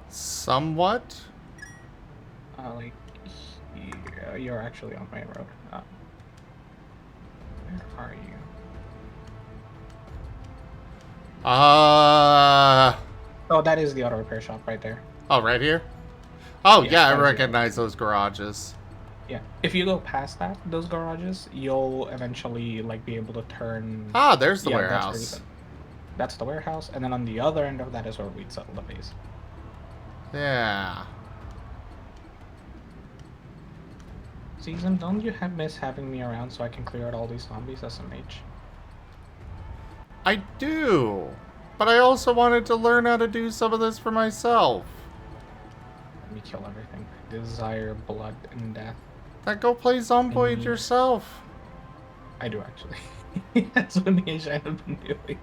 Somewhat? Like, yeah, you're actually on main road. Where are you? Oh, that is the auto repair shop right there. Oh, right here? Oh, Yeah, yeah, I that is recognize those garages. Yeah, if you go past those garages, you'll eventually like be able to turn. Ah, there's the Yeah, warehouse. That's the warehouse, and then on the other end of that is where we'd settle the base. Yeah. Season, don't you miss having me around so I can clear out all these zombies, SMH? I do. But I also wanted to learn how to do some of this for myself. Let me kill everything. I desire blood and death. Then go play Zomboid Indeed. yourself. I do actually. That's what me and Shane have been doing.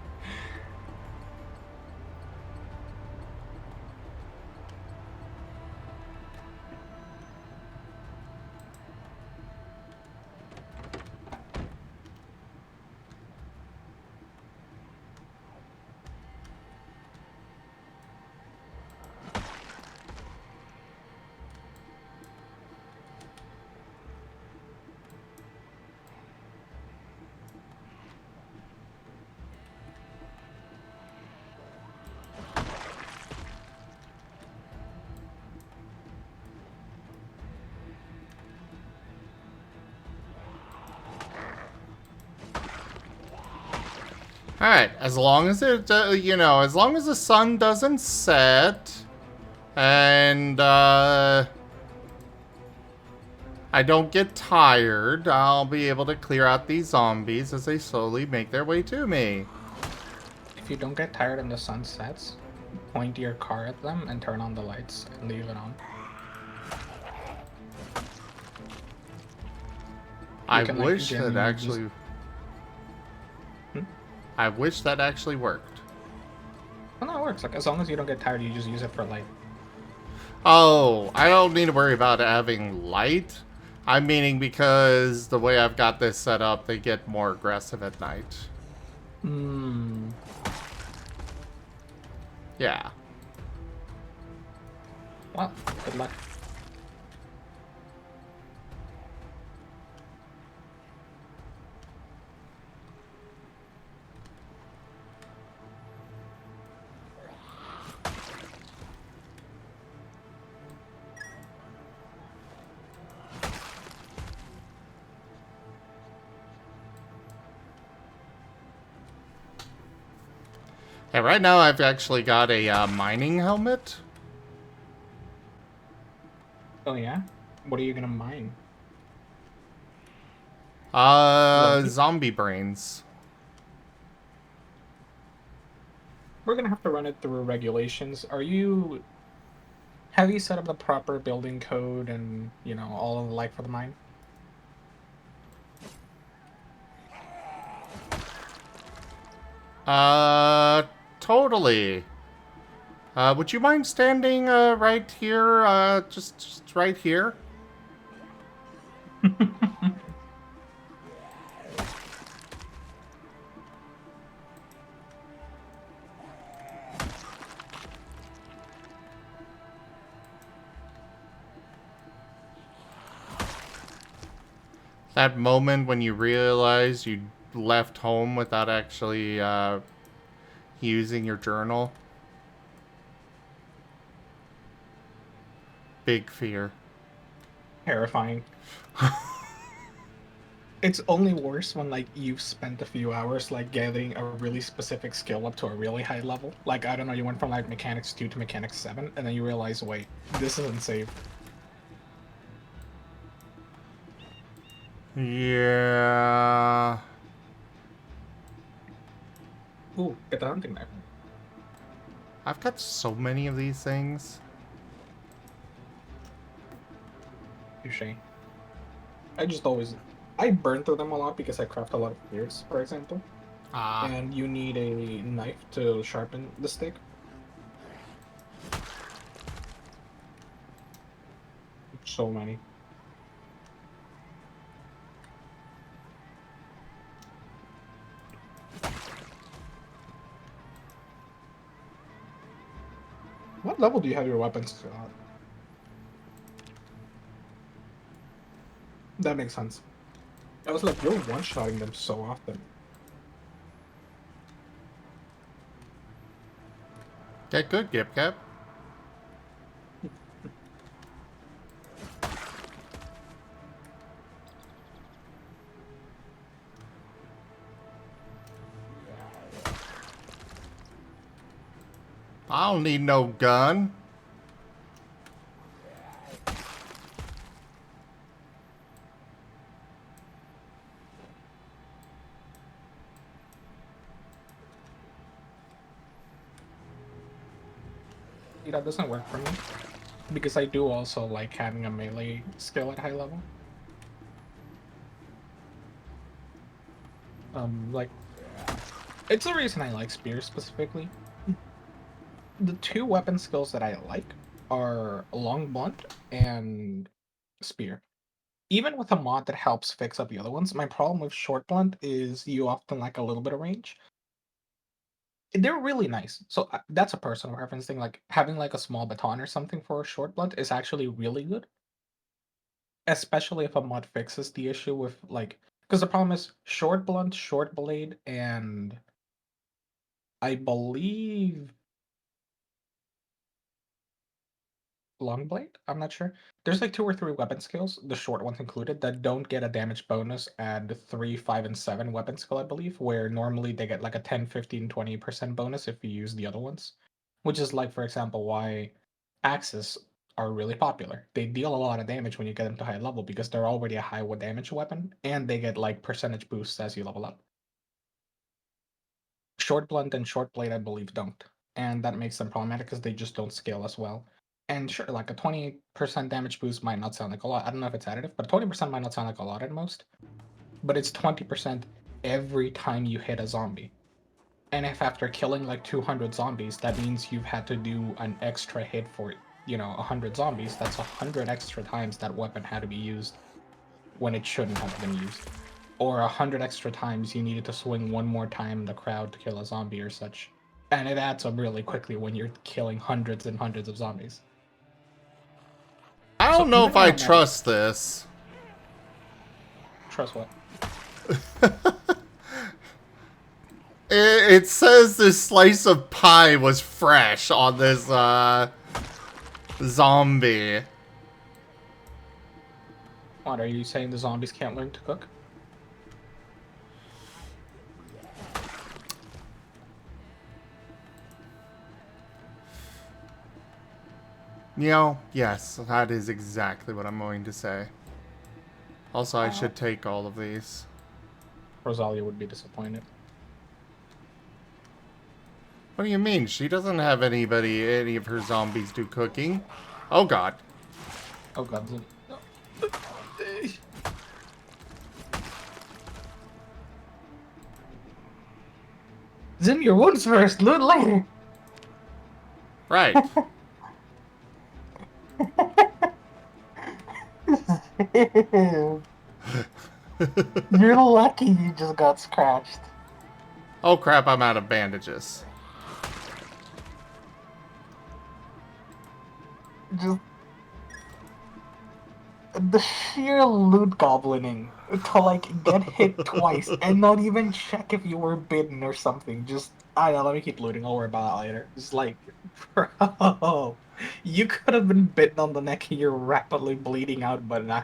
Alright, as long as it, as long as the sun doesn't set, and, I don't get tired, I'll be able to clear out these zombies as they slowly make their way to me. If you don't get tired and the sun sets, point your car at them and turn on the lights and leave it on. I can, like, wish that genuinely actually... I wish that actually worked. Well, no, it works. Like, as long as you don't get tired, you just use it for light. Oh, I don't need to worry about having light. I'm meaning because the way I've got this set up, they get more aggressive at night. Hmm. Yeah. Well, good luck. Hey, right now I've actually got a mining helmet. Oh yeah? What are you gonna mine? Zombie brains. We're gonna have to run it through regulations. Have you set up the proper building code and, all of the like for the mine? Totally. Would you mind standing, right here, just right here? That moment when you realize you left home without actually using your journal. Big fear. Terrifying. It's only worse when like you've spent a few hours like getting a really specific skill up to a really high level. Like I don't know, you went from like mechanics 2 to mechanics 7, and then you realize, wait, this isn't safe. Yeah. Ooh, get the hunting knife. I've got so many of these things. Touché. I burn through them a lot because I craft a lot of spears, for example. Ah. And you need a knife to sharpen the stick. So many. What level do you have your weapons at? That makes sense. I was like, you're one-shotting them so often. Get good, Gip Cap. I don't need no gun. That doesn't work for me. Because I do also like having a melee skill at high level. Like, it's the reason I like spears specifically. The two weapon skills that I like are long blunt and spear. Even with a mod that helps fix up the other ones, my problem with short blunt is you often lack a little bit of range. They're really nice. So that's a personal preference thing. Like having like a small baton or something for a short blunt is actually really good, especially if a mod fixes the issue with like, because the problem is short blunt, short blade, and I believe long blade. I'm not sure. There's like 2 or 3 weapon skills, the short ones included, that don't get a damage bonus at 3, 5, and 7 weapon skill, I believe, where normally they get like a 10, 15, 20% bonus if you use the other ones. Which is like, for example, why axes are really popular. They deal a lot of damage when you get them to high level because they're already a high damage weapon, and they get like percentage boosts as you level up. Short blunt and short blade, I believe, don't, and that makes them problematic because they just don't scale as well. And sure, like a 20% damage boost might not sound like a lot. I don't know if it's additive, but 20% might not sound like a lot at most. But it's 20% every time you hit a zombie. And if after killing like 200 zombies, that means you've had to do an extra hit for, 100 zombies, that's 100 extra times that weapon had to be used when it shouldn't have been used. Or 100 extra times you needed to swing one more time in the crowd to kill a zombie or such. And it adds up really quickly when you're killing hundreds and hundreds of zombies. I So don't know even if I when I'm trust this. Trust what? It says this slice of pie was fresh on this zombie. What, are you saying the zombies can't learn to cook? Yes, that is exactly what I'm going to say. Also, I should take all of these. Rosalia would be disappointed. What do you mean? She doesn't have any of her zombies do cooking. Oh god. Oh god. Zim your wounds first, loot later. Right. You're lucky you just got scratched. Oh crap, I'm out of bandages. Just The sheer loot goblining to like get hit twice and not even check if you were bitten or something. Just I don't know, let me keep looting. I'll worry about that later. It's like, bro, you could have been bitten on the neck and you're rapidly bleeding out, but nah.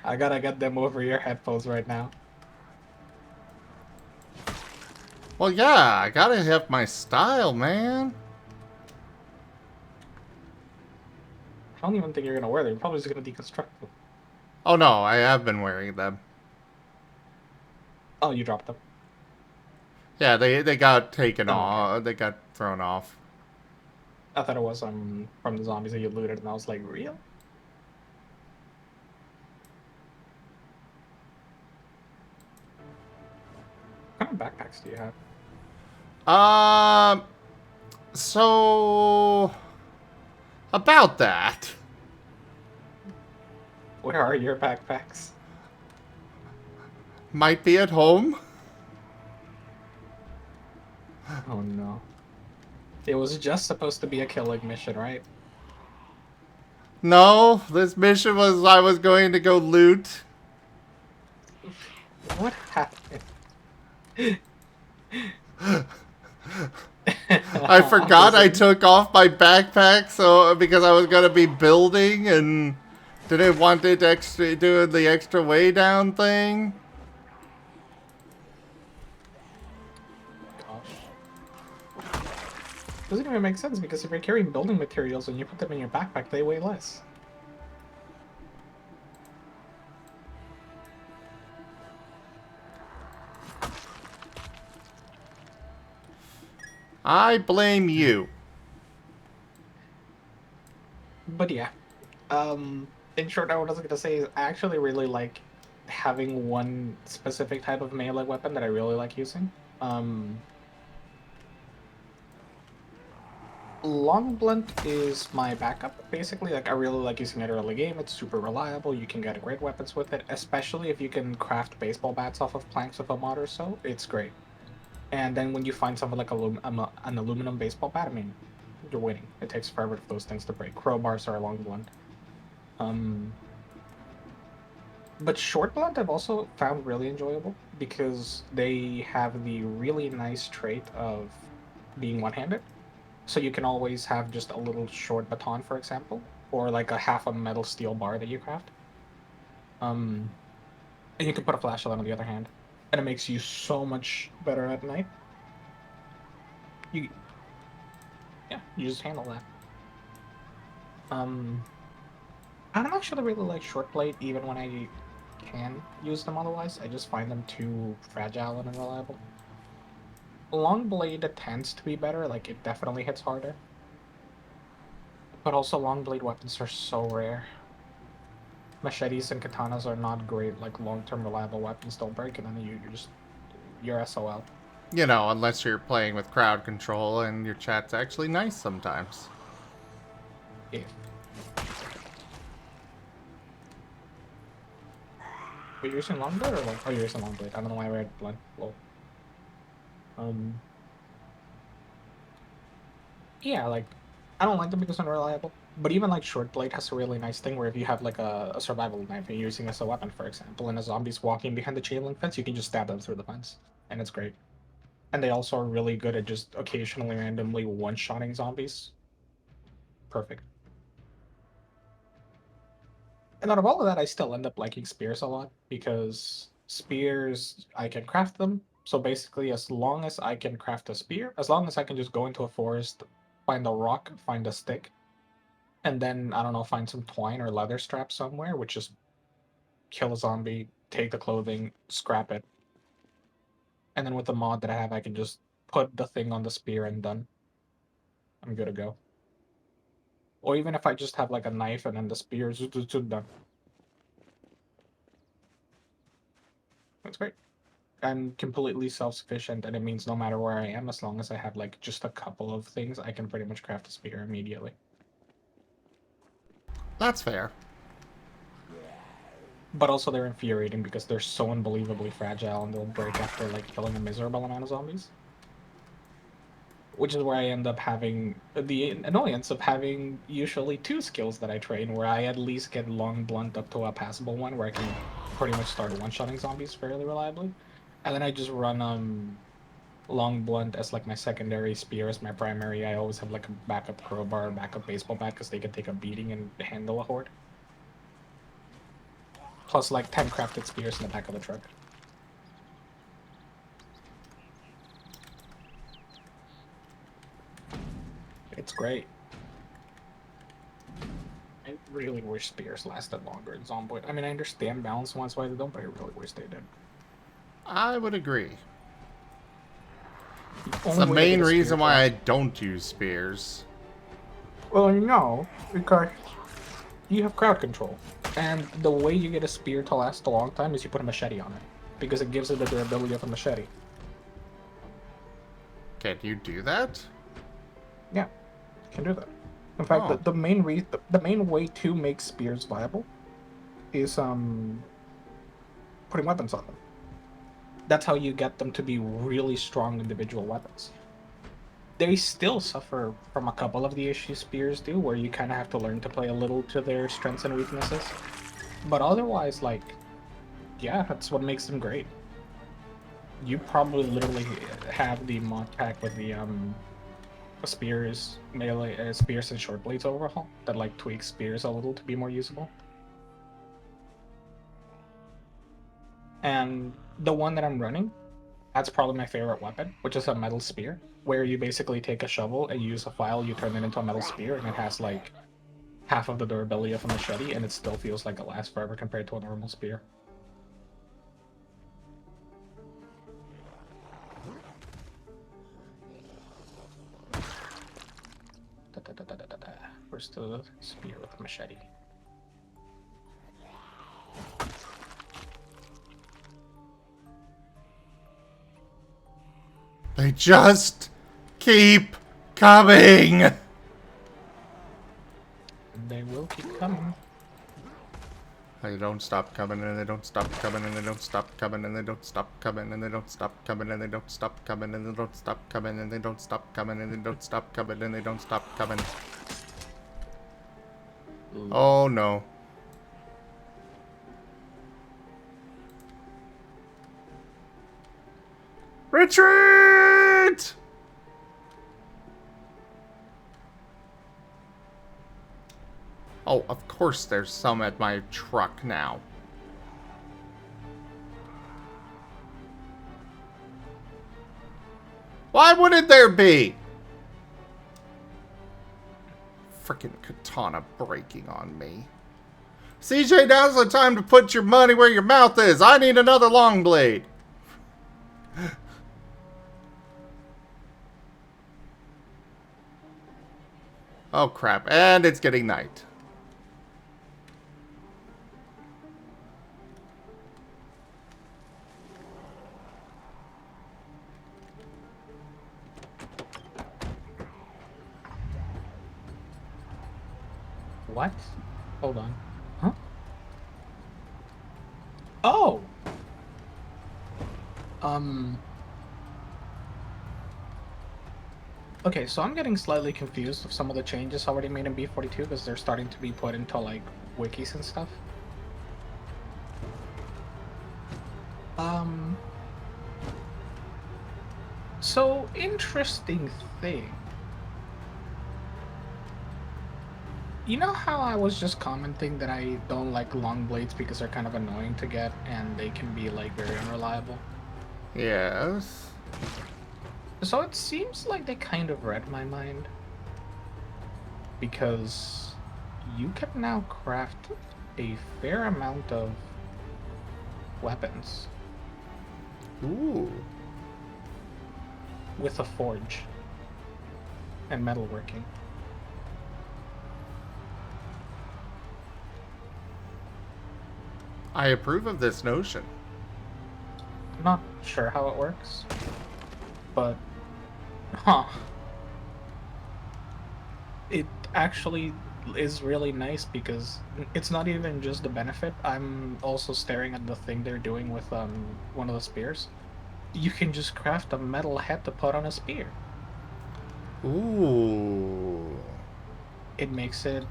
I gotta get them over your headphones right now. Well, yeah, I gotta have my style, man. I don't even think you're gonna wear them. You're probably just gonna deconstruct them. Oh no, I have been wearing them. Oh, you dropped them. Yeah, they got taken Oh, okay. off. They got thrown off. I thought it was from the zombies that you looted, and I was like, real? What kind of backpacks do you have? Um, so about that. Where are your backpacks? Might be at home. Oh no. It was just supposed to be a killing mission, right? No, this mission was I was going to go loot. What happened? I forgot I Listen, took off my backpack so because I was gonna be building and didn't want it extra doing the extra way down thing. gosh. Doesn't even make sense because if you're carrying building materials and you put them in your backpack, they weigh less. I blame you. But yeah. In short, what I was gonna say is I actually really like having one specific type of melee weapon that I really like using. Long blunt is my backup, basically. Like I really like using it early game. It's super reliable. You can get great weapons with it, especially if you can craft baseball bats off of planks with a mod or so. It's great. And then when you find something like an aluminum baseball bat, I mean, you're winning. It takes forever for those things to break. Crowbars are a long blunt. But short blunt I've also found really enjoyable because they have the really nice trait of being one-handed. So you can always have just a little short baton, for example, or like a half a metal steel bar that you craft. And you can put a flashlight on the other hand, and it makes you so much better at night. You, yeah, you just handle that. Um, I don't actually really like short blade, even when I can use them otherwise. I just find them too fragile and unreliable. Long blade tends to be better, like it definitely hits harder. But also long blade weapons are so rare. Machetes and katanas are not great, like long-term reliable weapons don't break, and then you're SOL. You know, unless you're playing with crowd control and your chat's actually nice sometimes. If. Wait, you're using long blade or long? Oh, you're using long blade. I don't know why I read blunt. Lol. Yeah, like I don't like them because they're unreliable. But even like short blade has a really nice thing where if you have like a survival knife and you're using it as a weapon, for example, and a zombie's walking behind the chain link fence, you can just stab them through the fence, and it's great. And they also are really good at just occasionally randomly one-shotting zombies. Perfect. And out of all of that, I still end up liking spears a lot because spears, I can craft them. So basically, as long as I can craft a spear, as long as I can just go into a forest, find a rock, find a stick, and then, I don't know, find some twine or leather strap somewhere, which just kill a zombie, take the clothing, scrap it. And then with the mod that I have, I can just put the thing on the spear and done. I'm good to go. Or even if I just have like a knife and then the spear, done. That's great. I'm completely self-sufficient, and it means no matter where I am, as long as I have like just a couple of things, I can pretty much craft a spear immediately. That's fair. But also they're infuriating because they're so unbelievably fragile and they'll break after like killing a miserable amount of zombies. which is where I end up having the annoyance of having usually 2 skills that I train, where I at least get long blunt up to a passable one, where I can pretty much start one-shotting zombies fairly reliably, and then I just run long blunt as like my secondary, spear as my primary. I always have like a backup crowbar, backup baseball bat, because they can take a beating and handle a horde. Plus like 10 crafted spears in the back of the truck. It's great. I really wish spears lasted longer in Zomboid. I mean, I understand balance wise why they don't, but I really wish they did. I would agree. It's Only the way to main get a spear reason to why I last- don't use spears. Well, no, because you have crowd control. And the way you get a spear to last a long time is you put a machete on it. Because it gives it the durability of a machete. Can you do that? Yeah, you can do that. In fact, Oh. the main way to make spears viable is putting weapons on them. That's how you get them to be really strong individual weapons. They still suffer from a couple of the issues spears do, where you kind of have to learn to play a little to their strengths and weaknesses. But otherwise, like, yeah, that's what makes them great. You probably literally have the mod pack with the spears, melee spears and short blades overhaul that like tweaks spears a little to be more usable. And the one that I'm running, that's probably my favorite weapon, which is a metal spear, where you basically take a shovel and use a file, you turn it into a metal spear, and it has like half of the durability of a machete, and it still feels like it lasts forever compared to a normal spear. Where's the spear with the machete? They just keep coming! They will keep coming. They don't stop coming, and they don't stop coming, and they don't stop coming, and they don't stop coming, and they don't stop coming, and they don't stop coming, and they don't stop coming, and they don't stop coming, and they don't stop coming, and they don't stop coming. Oh no. Retreat! Oh, of course there's some at my truck now. Why wouldn't there be? Frickin' katana breaking on me. CJ, now's the time to put your money where your mouth is. I need another long blade. Oh crap, and it's getting night. What? Hold on. Huh? Oh! Okay, so I'm getting slightly confused of some of the changes already made in B42 because they're starting to be put into, like, wikis and stuff. So, interesting thing. You know how I was just commenting that I don't like long blades because they're kind of annoying to get and they can be, like, very unreliable? Yes. So it seems like they kind of read my mind. Because you can now craft a fair amount of weapons Ooh. with a forge and metalworking. I approve of this notion. I'm not sure how it works, but huh. It actually is really nice because it's not even just the benefit. I'm also staring at the thing they're doing with one of the spears. You can just craft a metal head to put on a spear. Ooh. It makes it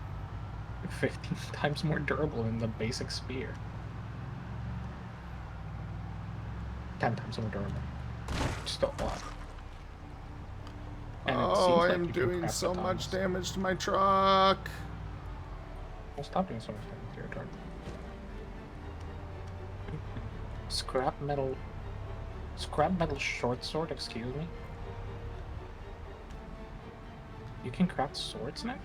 15 times more durable than the basic spear. 10 times more durable. Still a lot. And it Oh, seems like I'm you can doing craft so batons. much damage to my truck. I'll stop doing so much damage to your turn. Scrap metal short sword, excuse me? You can craft swords now?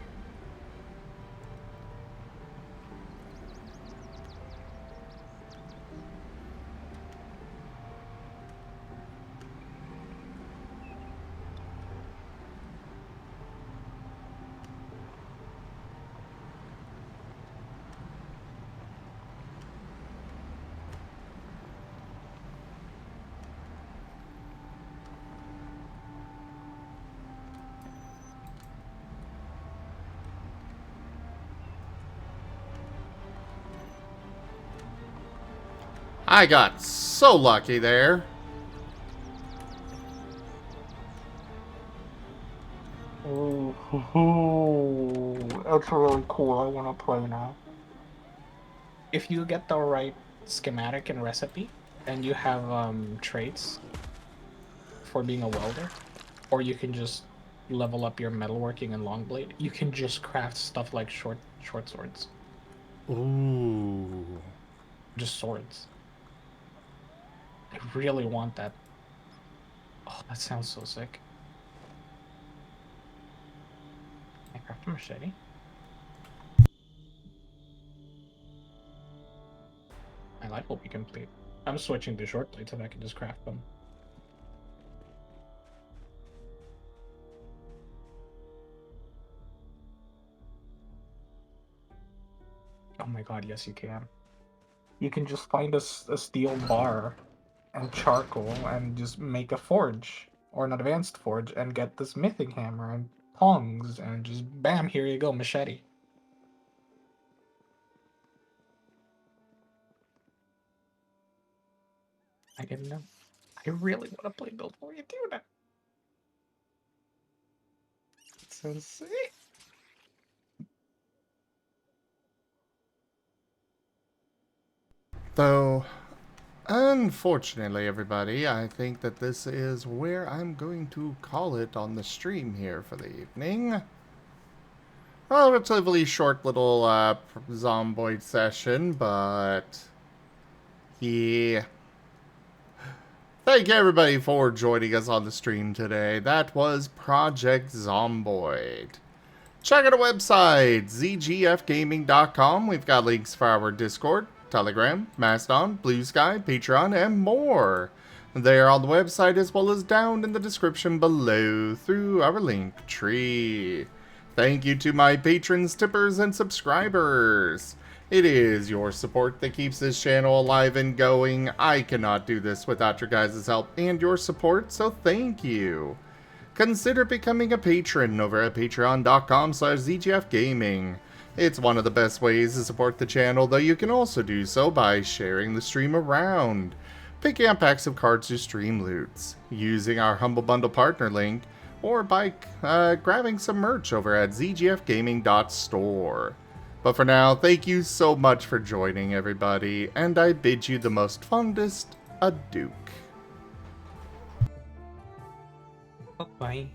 I got so lucky there. Oh, that's really cool. I want to play now. If you get the right schematic and recipe, and you have traits for being a welder, or you can just level up your metalworking and long blade, you can just craft stuff like short swords. Ooh. Just swords. I really want that. Oh, that sounds so sick. Can I craft a machete? My life will be complete. I'm switching to short blades if I can just craft them. Oh my god, yes you can. You can just find a steel bar and charcoal and just make a forge or an advanced forge and get the smithing hammer and tongs and just bam, here you go, machete. I didn't know. I really want to play Build 42 now. So sick. Though, unfortunately, everybody, I think that this is where I'm going to call it on the stream here for the evening. Relatively short little Zomboid session, but yeah. Thank you everybody for joining us on the stream today. That was Project Zomboid. Check out our website, zgfgaming.com. We've got links for our Discord, Telegram, Mastodon, Blue Sky, Patreon, and more. They are on the website as well as down in the description below through our link tree. Thank you to my patrons, tippers, and subscribers. It is your support that keeps this channel alive and going. I cannot do this without your guys' help and your support, so thank you. Consider becoming a patron over at patreon.com/zgfgaming. It's one of the best ways to support the channel, though you can also do so by sharing the stream around, picking up packs of cards to stream loots, using our Humble Bundle partner link, or by grabbing some merch over at zgfgaming.store. But for now, thank you so much for joining, everybody, and I bid you the most fondest adieu. Bye-bye.